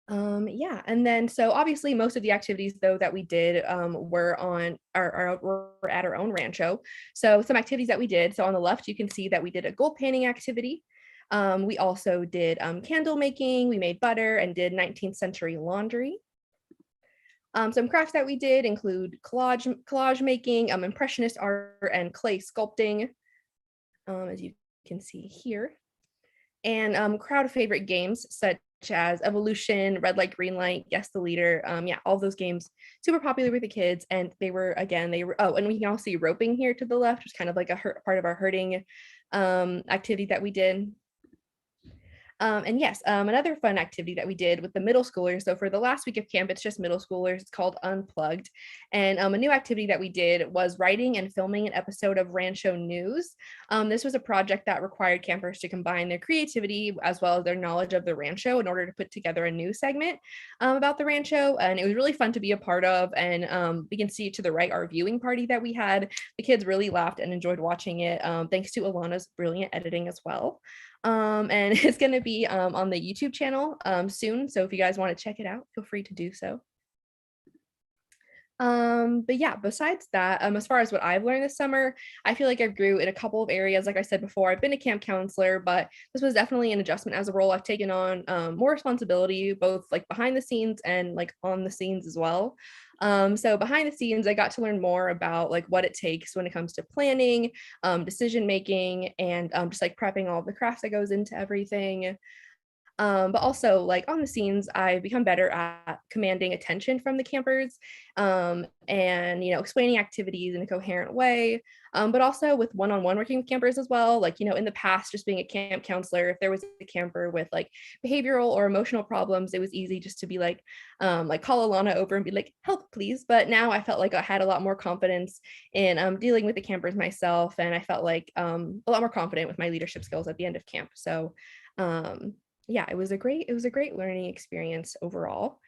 Yeah, and then so obviously most of the activities though that we did were at our own rancho. So some activities that we did. So on the left you can see that we did a gold painting activity. We also did candle making. We made butter and did 19th century laundry. Some crafts that we did include collage making, impressionist art, and clay sculpting, as you can see here, and crowd favorite games such as Evolution, Red Light, Green Light, Guess the Leader. Yeah, all those games super popular with the kids, and they were oh, and we can also see roping here to the left, which is kind of like a part of our herding activity that we did. And yes, another fun activity that we did with the middle schoolers. So for the last week of camp, it's just middle schoolers. It's called Unplugged. And a new activity that we did was writing and filming an episode of Rancho News. This was a project that required campers to combine their creativity as well as their knowledge of the rancho in order to put together a news segment about the rancho. And it was really fun to be a part of. And we can see to the right our viewing party that we had. The kids really laughed and enjoyed watching it, thanks to Alana's brilliant editing as well. And it's going to be on the YouTube channel soon. So if you guys want to check it out, feel free to do so. But yeah, besides that, as far as what I've learned this summer, I feel like I've grew in a couple of areas. Like I said before, I've been a camp counselor, but this was definitely an adjustment as a role. I've taken on more responsibility, both like behind the scenes and like on the scenes as well. So behind the scenes, I got to learn more about like what it takes when it comes to planning, decision making, and just like prepping all of the crafts that goes into everything. But also like on the scenes, I've become better at commanding attention from the campers, and explaining activities in a coherent way, but also with one-on-one working with campers as well. Like in the past, just being a camp counselor, if there was a camper with like behavioral or emotional problems, it was easy just to be like call Alana over and be like, help please. But now I felt like I had a lot more confidence in dealing with the campers myself, and I felt like a lot more confident with my leadership skills at the end of camp. So yeah, it was a great learning experience overall.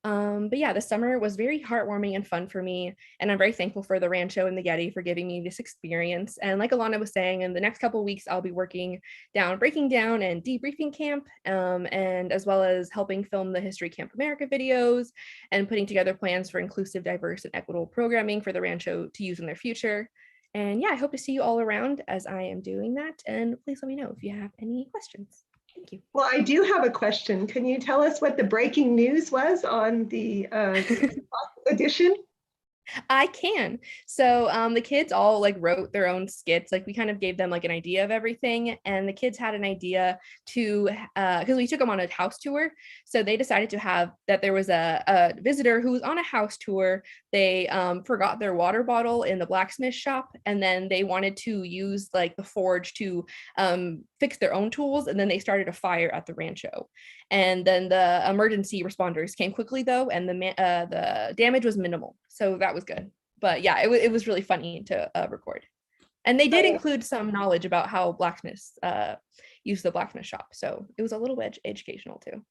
But yeah, the summer was very heartwarming and fun for me, and I'm very thankful for the Rancho and the Getty for giving me this experience. And like Alana was saying, in the next couple of weeks, I'll be breaking down and debriefing camp, and as well as helping film the History Camp America videos and putting together plans for inclusive, diverse, and equitable programming for the Rancho to use in their future. And yeah, I hope to see you all around as I am doing that. And please let me know if you have any questions. Thank you. Well, I do have a question. Can you tell us what the breaking news was on the edition? I can. So the kids all like wrote their own skits. Like we kind of gave them like an idea of everything, and the kids had an idea to because we took them on a house tour. So they decided to have that there was a visitor who was on a house tour. They forgot their water bottle in the blacksmith shop, and then they wanted to use like the forge to fix their own tools, and then they started a fire at the rancho. And then the emergency responders came quickly though, and the damage was minimal, so that was good. But yeah, it was really funny to record, and they did include some knowledge about how blacksmiths use the blacksmith shop, so it was a little bit educational too.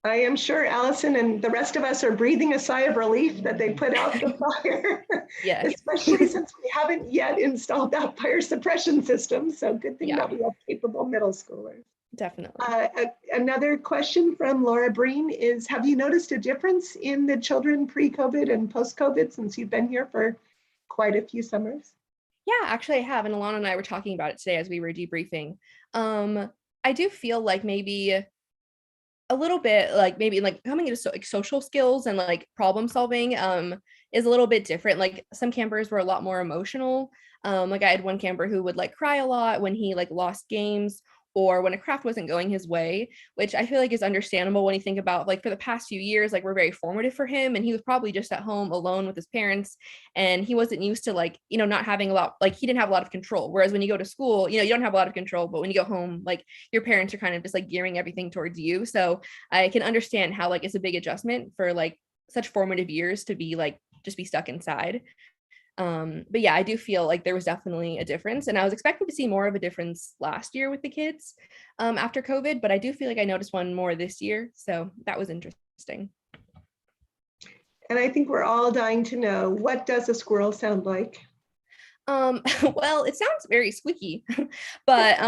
I am sure Allison and the rest of us are breathing a sigh of relief that they put out the fire. Yeah. Especially since we haven't yet installed that fire suppression system. So good thing that we have capable middle schoolers. Definitely. Another question from Laura Breen is, have you noticed a difference in the children pre-COVID and post-COVID since you've been here for quite a few summers? Yeah, actually I have, and Alana and I were talking about it today as we were debriefing. I do feel like maybe a little bit like maybe like coming into like social skills and like problem solving is a little bit different. Like some campers were a lot more emotional. Like I had one camper who would like cry a lot when he like lost games or when a craft wasn't going his way, which I feel like is understandable when you think about like for the past few years, like we're very formative for him, and he was probably just at home alone with his parents, and he wasn't used to like, you know, not having a lot, like he didn't have a lot of control. Whereas when you go to school, you know, you don't have a lot of control, but when you go home, like your parents are kind of just like gearing everything towards you. So I can understand how like it's a big adjustment for like such formative years to be like just be stuck inside. But yeah, I do feel like there was definitely a difference, and I was expecting to see more of a difference last year with the kids after COVID, but I do feel like I noticed one more this year, so that was interesting. And I think we're all dying to know, what does a squirrel sound like? Well, it sounds very squeaky, but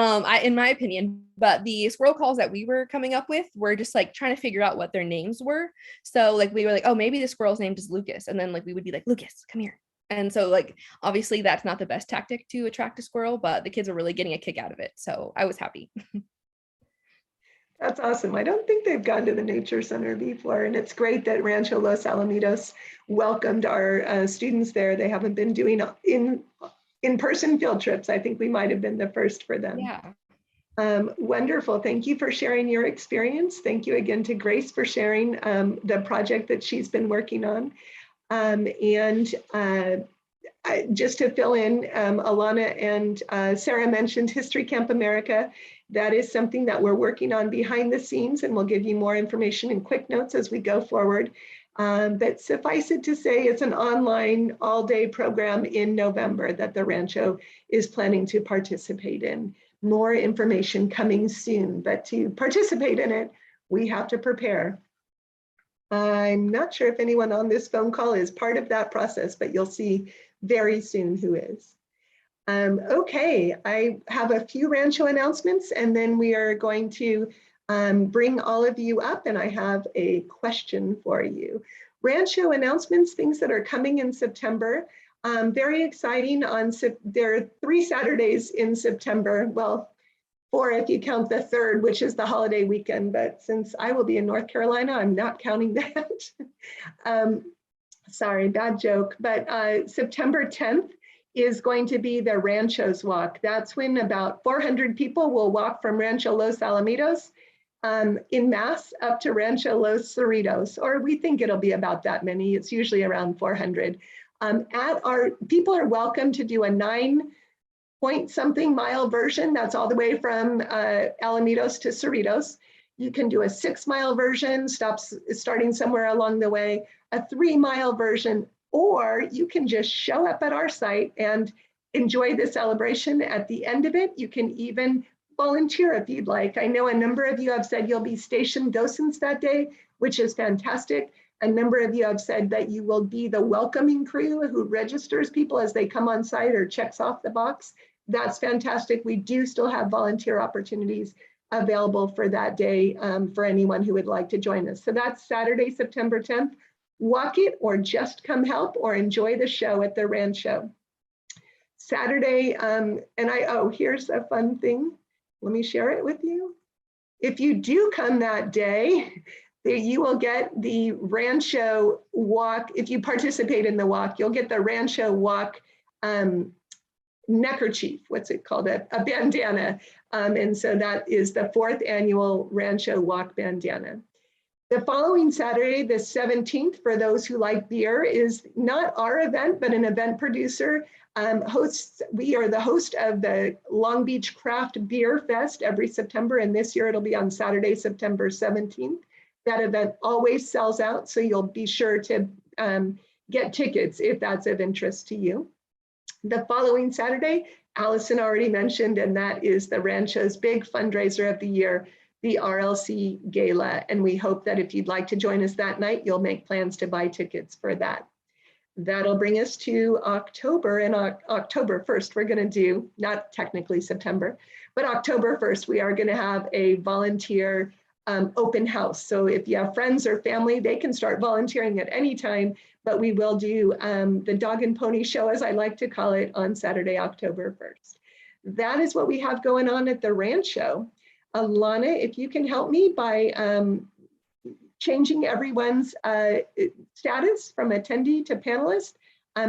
in my opinion, but the squirrel calls that we were coming up with were just like trying to figure out what their names were. So like we were like, oh, maybe the squirrel's name is Lucas, and then like we would be like, Lucas, come here. And so like obviously that's not the best tactic to attract a squirrel, but the kids are really getting a kick out of it, so I was happy. That's awesome. I don't think they've gone to the Nature Center before, and it's great that Rancho Los Alamitos welcomed our students there. They haven't been doing in-person field trips. I think we might have been the first for them. Yeah. Wonderful. Thank you for sharing your experience. Thank you again to Grace for sharing the project that she's been working on. Just to fill in, Alana and Sarah mentioned History Camp America. That is something that we're working on behind the scenes, and we'll give you more information in quick notes as we go forward. But suffice it to say, it's an online all-day program in November that the Rancho is planning to participate in. More information coming soon, but to participate in it, we have to prepare. I'm not sure if anyone on this phone call is part of that process, but you'll see very soon who is. Okay, I have a few Rancho announcements, and then we are going to bring all of you up, and I have a question for you. Rancho announcements, things that are coming in September. Very exciting. There are 3 Saturdays in September. Well, 4 if you count the 3rd, which is the holiday weekend, but since I will be in North Carolina, I'm not counting that. Sorry, bad joke, but September 10th is going to be the Ranchos Walk. That's when about 400 people will walk from Rancho Los Alamitos in mass up to Rancho Los Cerritos, or we think it'll be about that many. It's usually around 400. People are welcome to do a 9-point-something mile version. That's all the way from Alamitos to Cerritos. You can do a 6-mile version, starting somewhere along the way, a 3-mile version, or you can just show up at our site and enjoy the celebration. At the end of it, you can even volunteer if you'd like. I know a number of you have said you'll be station docents that day, which is fantastic. A number of you have said that you will be the welcoming crew who registers people as they come on site or checks off the box. That's fantastic. We do still have volunteer opportunities available for that day for anyone who would like to join us. So that's Saturday, September 10th. Walk it or just come help or enjoy the show at the Rancho. Saturday, here's a fun thing. Let me share it with you. If you do come that day, You will get the Rancho Walk. If you participate in the walk, you'll get the Rancho Walk neckerchief. What's it called? A bandana. And so that is the 4th annual Rancho Walk bandana. The following Saturday, the 17th, for those who like beer, is not our event, but an event producer hosts. We are the host of the Long Beach Craft Beer Fest every September, and this year it'll be on Saturday, September 17th. That event always sells out, so you'll be sure to get tickets if that's of interest to you. The following Saturday, Allison already mentioned, and that is the Rancho's big fundraiser of the year, the RLC Gala. And we hope that if you'd like to join us that night, you'll make plans to buy tickets for that. That'll bring us to October, and October 1st, we're gonna do, not technically September, but October 1st, we are gonna have a volunteer open house. So if you have friends or family, they can start volunteering at any time, but we will do the dog and pony show, as I like to call it, on Saturday, October 1st. That is what we have going on at the Rancho. Alana, if you can help me by changing everyone's status from attendee to panelist,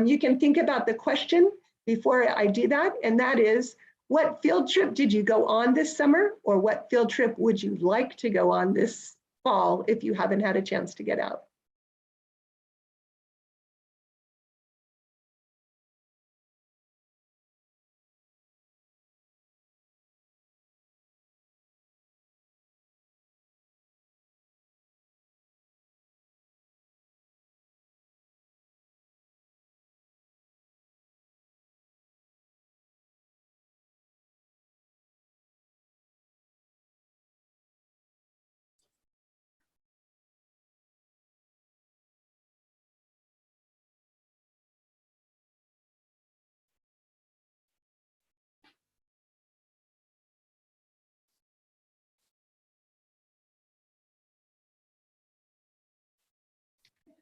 you can think about the question before I do that, and that is, what field trip did you go on this summer, or what field trip would you like to go on this fall if you haven't had a chance to get out?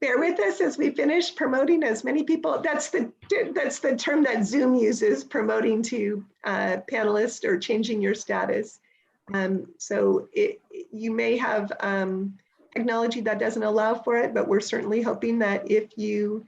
Bear with us as we finish promoting as many people. That's the term that Zoom uses, promoting to panelists or changing your status. So you may have technology that doesn't allow for it, but we're certainly hoping that if you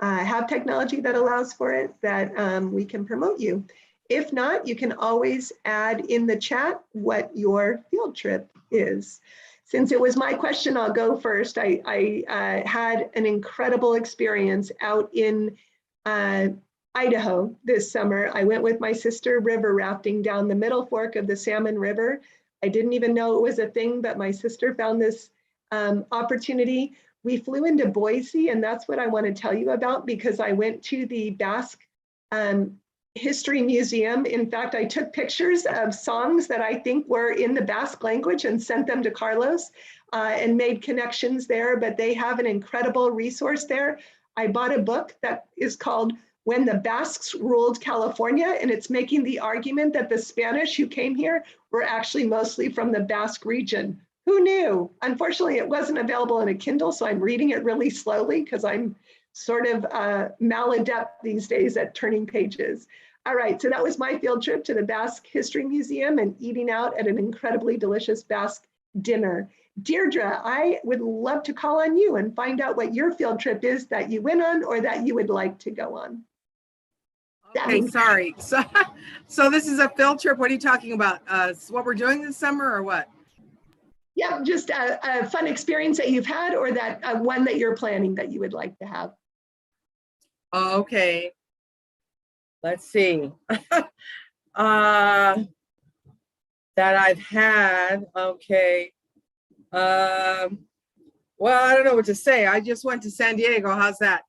have technology that allows for it, that we can promote you. If not, you can always add in the chat what your field trip is. Since it was my question, I'll go first. I had an incredible experience out in Idaho this summer. I went with my sister river rafting down the middle fork of the Salmon River. I didn't even know it was a thing, but my sister found this opportunity. We flew into Boise, and that's what I want to tell you about, because I went to the Basque History Museum. In fact, I took pictures of songs that I think were in the Basque language and sent them to Carlos and made connections there, but they have an incredible resource there. I bought a book that is called When the Basques Ruled California, and it's making the argument that the Spanish who came here were actually mostly from the Basque region. Who knew? Unfortunately, it wasn't available in a Kindle, so I'm reading it really slowly because I'm sort of maladept these days at turning pages. All right, so that was my field trip to the Basque History Museum and eating out at an incredibly delicious Basque dinner. Deirdre, I would love to call on you and find out what your field trip is that you went on or that you would like to go on. Okay, sorry. So this is a field trip. What are you talking about? What we're doing this summer or what? Yeah, just a fun experience that you've had, or that one that you're planning that you would like to have. Okay. Let's see. That I've had. Okay. Well, I don't know what to say. I just went to San Diego. How's that?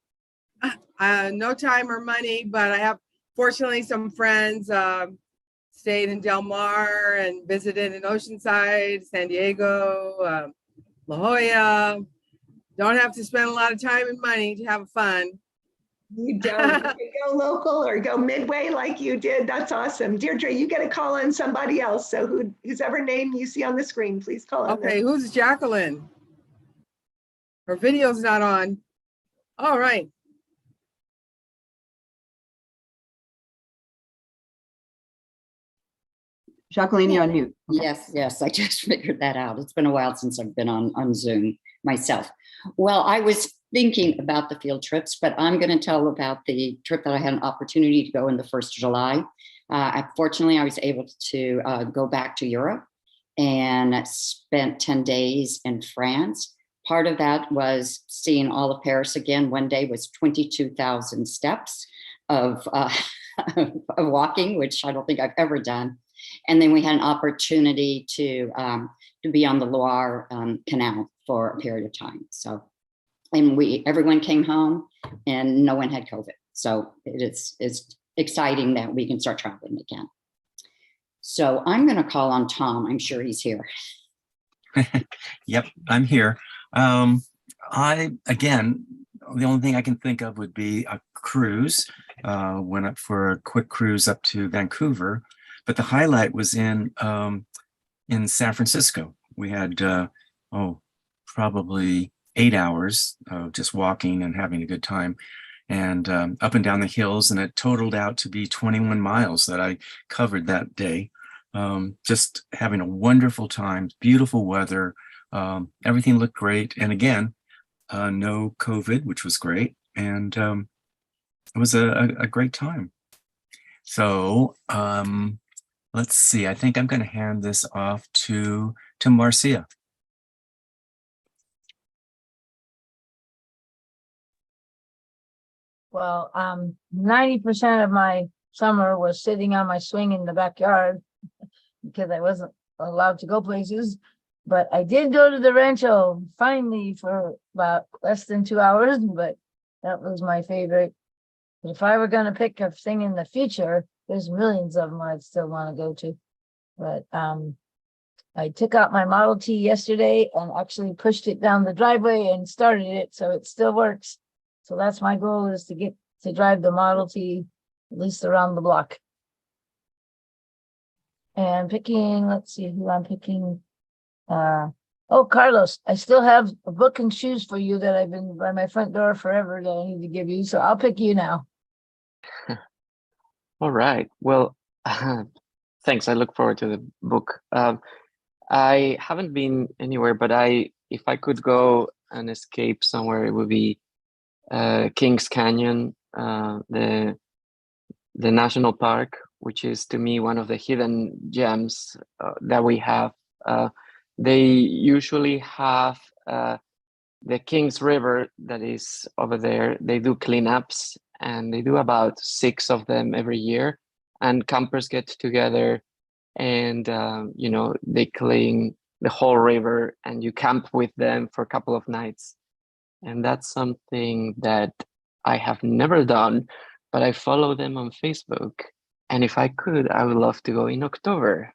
No time or money, but I have fortunately some friends. Stayed in Del Mar and visited in Oceanside, San Diego, La Jolla. Don't have to spend a lot of time and money to have fun. You don't. You go local or go midway like you did. That's awesome. Deirdre, you get a call on somebody else. So whose ever name you see on the screen, please call on Okay, them. who's Jacqueline? Her video's not on. All right. Jacqueline, you're on mute. Okay. Yes, I just figured that out. It's been a while since I've been on Zoom myself. Well, I was thinking about the field trips, but I'm going to tell about the trip that I had an opportunity to go in the 1st of July. Fortunately, I was able to go back to Europe and spent 10 days in France. Part of that was seeing all of Paris again. One day was 22,000 steps of walking, which I don't think I've ever done. And then we had an opportunity to be on the Loire Canal for a period of time. So, and everyone came home and no one had COVID. So it's exciting that we can start traveling again. So I'm going to call on Tom. I'm sure he's here. Yep, I'm here. Again, the only thing I can think of would be a cruise. Went up for a quick cruise up to Vancouver, but the highlight was in San Francisco. We had probably 8 hours of just walking and having a good time, and up and down the hills, and it totaled out to be 21 miles that I covered that day. Just having a wonderful time, beautiful weather, everything looked great, and again, no COVID, which was great, and it was a great time. So let's see, I think I'm going to hand this off to Marcia. Well, 90% of my summer was sitting on my swing in the backyard because I wasn't allowed to go places. But I did go to the rancho finally for about less than 2 hours, but that was my favorite. But if I were going to pick a thing in the future, there's millions of them I'd still want to go to. But I took out my Model T yesterday and actually pushed it down the driveway and started it, so it still works. So that's my goal, is to get to drive the Model T at least around the block. And picking, let's see who I'm picking. Oh, Carlos, I still have a book and shoes for you that I've been by my front door forever that I need to give you. So I'll pick you now. All right. Well, thanks. I look forward to the book. I haven't been anywhere, but if I could go and escape somewhere, it would be Kings Canyon, the national park, which is to me one of the hidden gems that we have. They usually have the Kings River that is over there. They do cleanups, and they do about 6 of them every year. And campers get together, and they clean the whole river, and you camp with them for a couple of nights. And that's something that I have never done, but I follow them on Facebook. And if I could, I would love to go in October.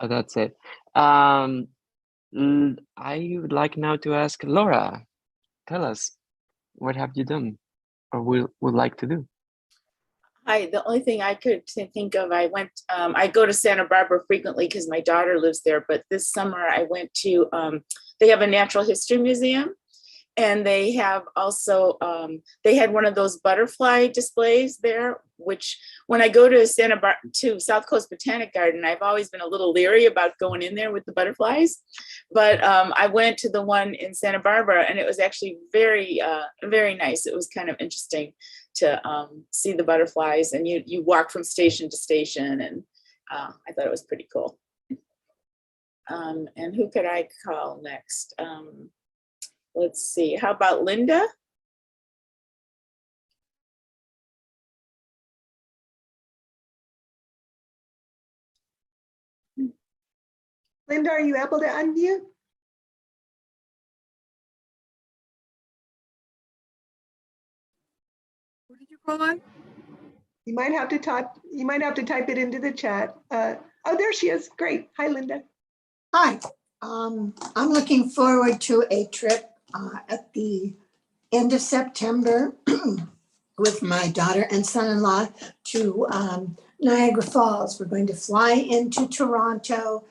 That's it. I would like now to ask Laura, tell us, what have you done or would like to do? Hi, the only thing I could think of, I go to Santa Barbara frequently because my daughter lives there, but this summer I went to, they have a natural history museum, and they have also, they had one of those butterfly displays there, which when I go to South Coast Botanic Garden, I've always been a little leery about going in there with the butterflies. But I went to the one in Santa Barbara, and it was actually very, very nice. It was kind of interesting to see the butterflies, and you walk from station to station, and I thought it was pretty cool. And who could I call next? Let's see, how about Linda? Linda, are you able to unmute? Who did you call on? You might have to type it into the chat. Oh, there she is. Great. Hi, Linda. Hi. I'm looking forward to a trip at the end of September with my daughter and son-in-law to Niagara Falls. We're going to fly into Toronto,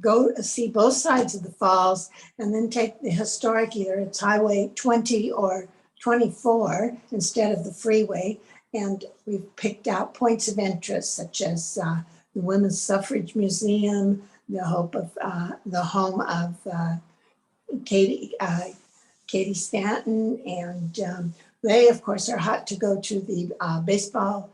go see both sides of the falls, and then take the historic, either it's Highway 20 or 24 instead of the freeway, And we've picked out points of interest such as the Women's Suffrage Museum, the home of Katie Stanton, and they, of course, are hot to go to the Baseball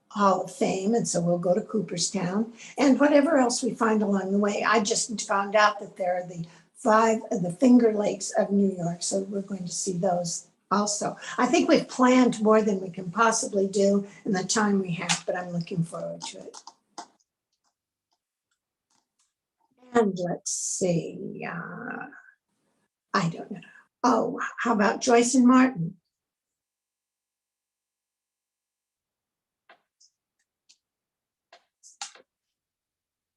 Hall of Fame, and so we'll go to Cooperstown and whatever else we find along the way. I just found out that there are the 5 of the Finger Lakes of New York, so we're going to see those also. I think we've planned more than we can possibly do in the time we have, but I'm looking forward to it. And let's see, I don't know. Oh, how about Joyce and Martin?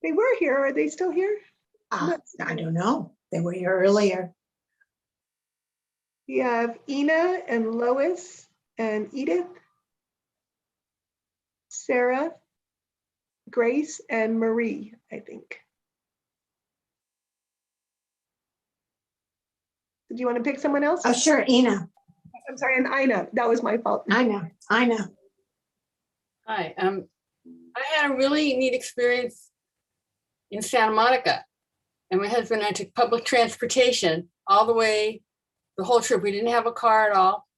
They were here. Are they still here? I don't know. They were here earlier. We have Ina and Lois and Edith, Sarah, Grace, and Marie, I think. Do you want to pick someone else? Oh, sure, Ina. I'm sorry, and Ina. That was my fault. Ina. Hi, I had a really neat experience in Santa Monica, and my husband and I took public transportation all the way, the whole trip. We didn't have a car at all.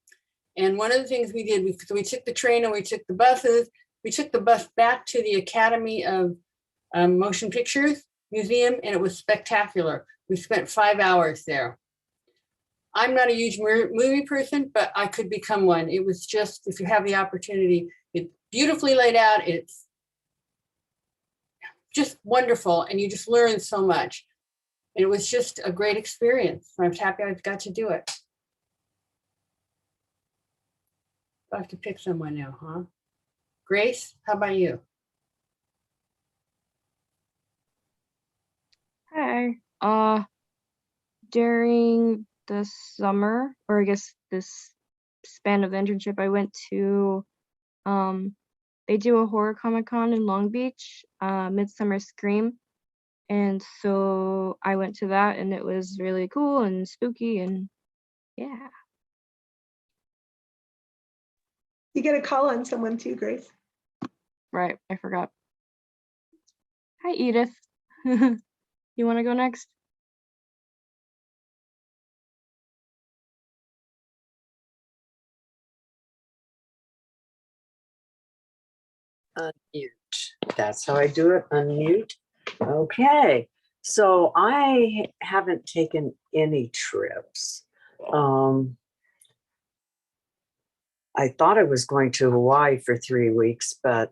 And one of the things we did, we took the train and we took the buses. We took the bus back to the Academy of Motion Pictures Museum, and it was spectacular. We spent 5 hours there. I'm not a huge movie person, but I could become one. It was just, if you have the opportunity, it's beautifully laid out. It's just wonderful. And you just learn so much. And it was just a great experience. I'm happy I got to do it. I have to pick someone now, huh? Grace, how about you? Hi. During the summer, or I guess this span of the internship, I went to they do a horror Comic-Con in Long Beach, Midsummer Scream. And so I went to that, and it was really cool and spooky, and yeah. You get a call on someone too, Grace. Right, I forgot. Hi, Edith. You want to go next? Unmute. That's how I do it. Unmute. Okay. So I haven't taken any trips. I thought I was going to Hawaii for 3 weeks, but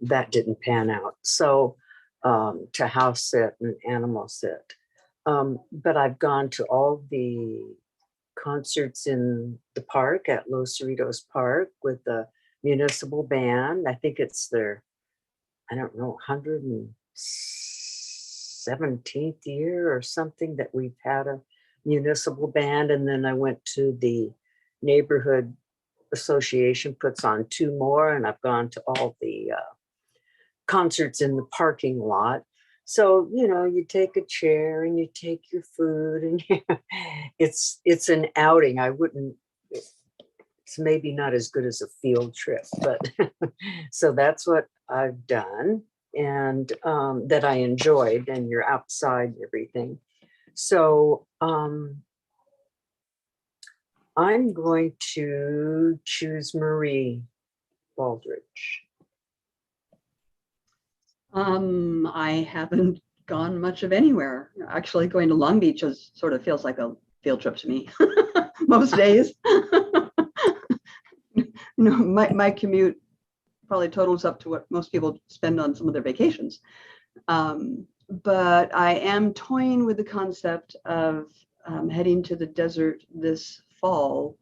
that didn't pan out. So to house sit and animal sit. But I've gone to all the concerts in the park at Los Cerritos Park with the municipal band. I think it's their, I don't know, 117th year or something that we've had a municipal band. And then I went to the neighborhood association, puts on 2 more, and I've gone to all the concerts in the parking lot. So, you know, you take a chair and you take your food, and it's an outing. I wouldn't, it's maybe not as good as a field trip, but so that's what I've done, and that I enjoyed, and you're outside and everything. So I'm going to choose Marie Baldridge. I haven't gone much of anywhere. Actually, going to Long Beach sort of feels like a field trip to me most days. No, my commute probably totals up to what most people spend on some of their vacations. But I am toying with the concept of heading to the desert this fall,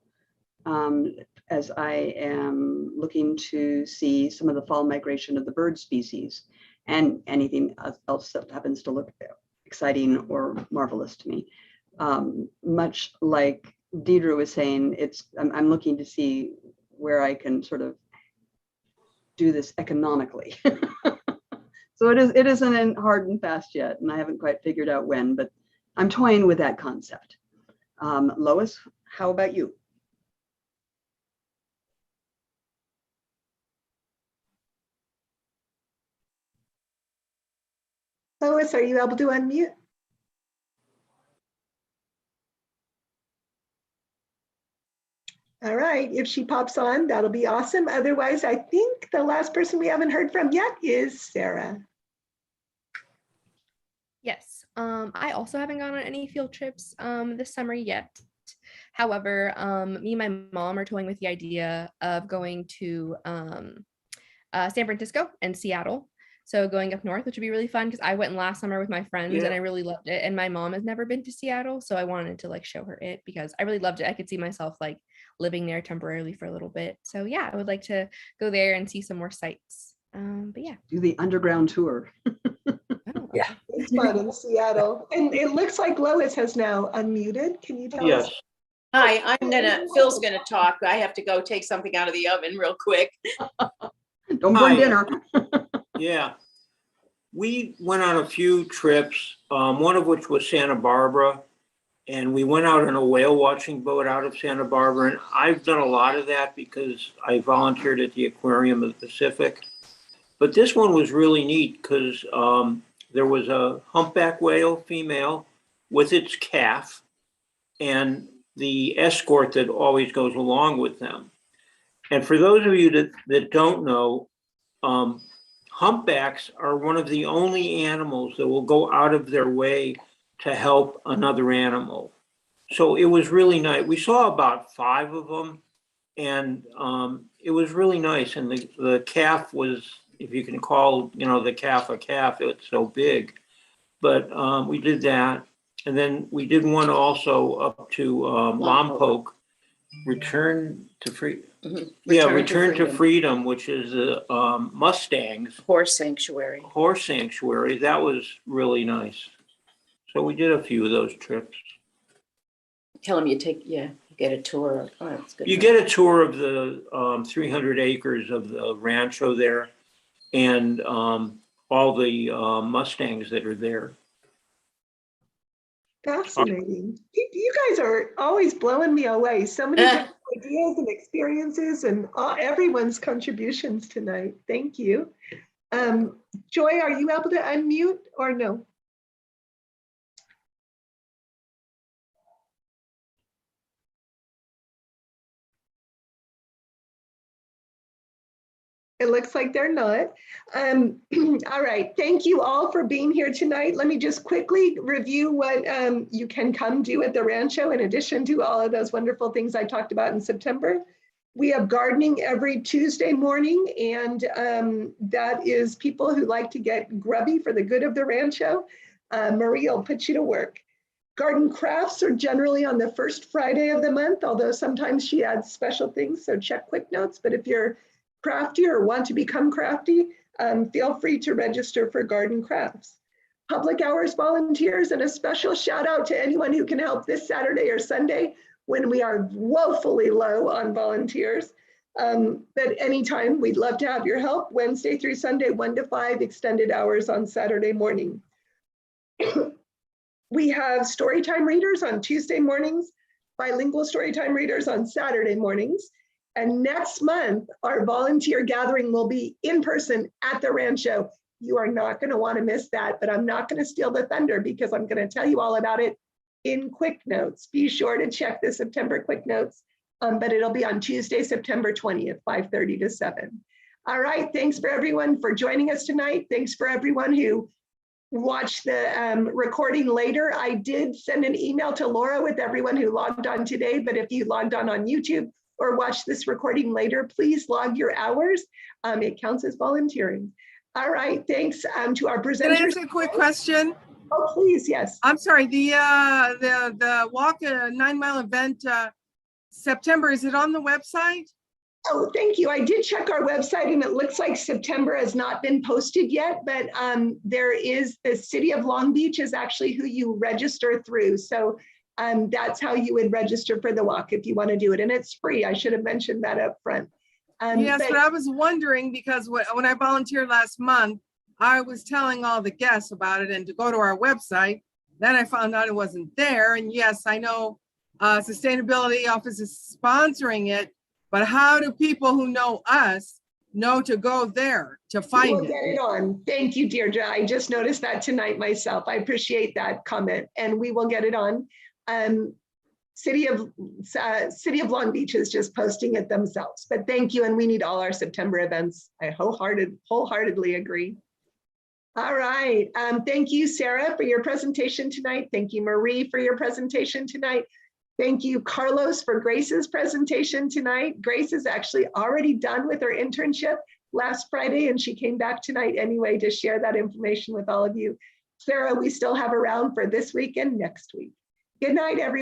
as I am looking to see some of the fall migration of the bird species and anything else that happens to look exciting or marvelous to me. Much like Deidre was saying, I'm looking to see where I can sort of do this economically. So it isn't hard and fast yet, and I haven't quite figured out when, but I'm toying with that concept. Lois, how about you? Lois, are you able to unmute? All right, if she pops on, that'll be awesome. Otherwise, I think the last person we haven't heard from yet is Sarah. Yes, I also haven't gone on any field trips this summer yet. However, me and my mom are toying with the idea of going to San Francisco and Seattle. So going up north, which would be really fun because I went last summer with my friends and I really loved it. And my mom has never been to Seattle, so I wanted to like show her it because I really loved it. I could see myself like living there temporarily for a little bit. So yeah, I would like to go there and see some more sights. But yeah, Do the underground tour. Yeah. It's fun in Seattle. And it looks like Lois has now unmuted. Can you tell us? Hi, Phil's gonna talk. I have to go take something out of the oven real quick. Don't burn dinner. Yeah. We went on a few trips, one of which was Santa Barbara. And we went out on a whale watching boat out of Santa Barbara. And I've done a lot of that because I volunteered at the Aquarium of the Pacific. But this one was really neat because there was a humpback whale female with its calf and the escort that always goes along with them. And for those of you that don't know, humpbacks are one of the only animals that will go out of their way to help another animal. So it was really nice. We saw about 5 of them, and it was really nice. And the calf was, if you can call, the calf a calf, it's so big. But we did that. And then we did one also up to Lompoc, Return to Freedom. Mm-hmm. Return to Freedom, which is the Mustangs. Horse sanctuary. Horse sanctuary. That was really nice. So we did a few of those trips. Tell them you get a tour. Oh, that's good. You get a tour of the 300 acres of the rancho there and all the Mustangs that are there. Fascinating. You guys are always blowing me away. So many different ideas and experiences and everyone's contributions tonight. Thank you. Joy, are you able to unmute or no? It looks like they're not. All right, thank you all for being here tonight. Let me just quickly review what you can come do at the Rancho in addition to all of those wonderful things I talked about in September. We have gardening every Tuesday morning, and that is people who like to get grubby for the good of the Rancho. Marie will put you to work. Garden crafts are generally on the first Friday of the month, although sometimes she adds special things, so check quick notes. But if you're crafty or want to become crafty, feel free to register for garden crafts. Public hours volunteers, and a special shout out to anyone who can help this Saturday or Sunday when we are woefully low on volunteers. But anytime, we'd love to have your help. Wednesday through Sunday, 1 to 5, extended hours on Saturday morning. We have storytime readers on Tuesday mornings, bilingual storytime readers on Saturday mornings. And next month, our volunteer gathering will be in person at the Rancho. You are not going to want to miss that, but I'm not going to steal the thunder because I'm going to tell you all about it in Quick Notes. Be sure to check the September Quick Notes, but it'll be on Tuesday, September 20th, 5:30 to 7. All right, thanks for everyone for joining us tonight. Thanks for everyone who watched the recording later. I did send an email to Laura with everyone who logged on today, but if you logged on YouTube, or watch this recording later, please log your hours. It counts as volunteering. All right, thanks to our presenters. Can I ask a quick question? Oh, please, yes. I'm sorry, the walk 9 mile event, September, is it on the website? Oh, thank you. I did check our website and it looks like September has not been posted yet, but there is, the city of Long Beach is actually who you register through. So that's how you would register for the walk if you want to do it. And it's free. I should have mentioned that up front. Yes, but I was wondering because when I volunteered last month, I was telling all the guests about it and to go to our website. Then I found out it wasn't there. And yes, I know Sustainability Office is sponsoring it, but how do people who know us know to go there to We'll find get it. it on. Thank you, Deirdre. I just noticed that tonight myself. I appreciate that comment, and we will get it on. City of Long Beach is just posting it themselves, but thank you, and we need all our September events. I wholeheartedly agree. All right, thank you, Sarah, for your presentation tonight. Thank you, Marie, for your presentation tonight. Thank you, Carlos, for Grace's presentation tonight. Grace is actually already done with her internship last Friday, and she came back tonight anyway to share that information with all of you. Sarah, we still have around for this week and next week. Good night, everyone.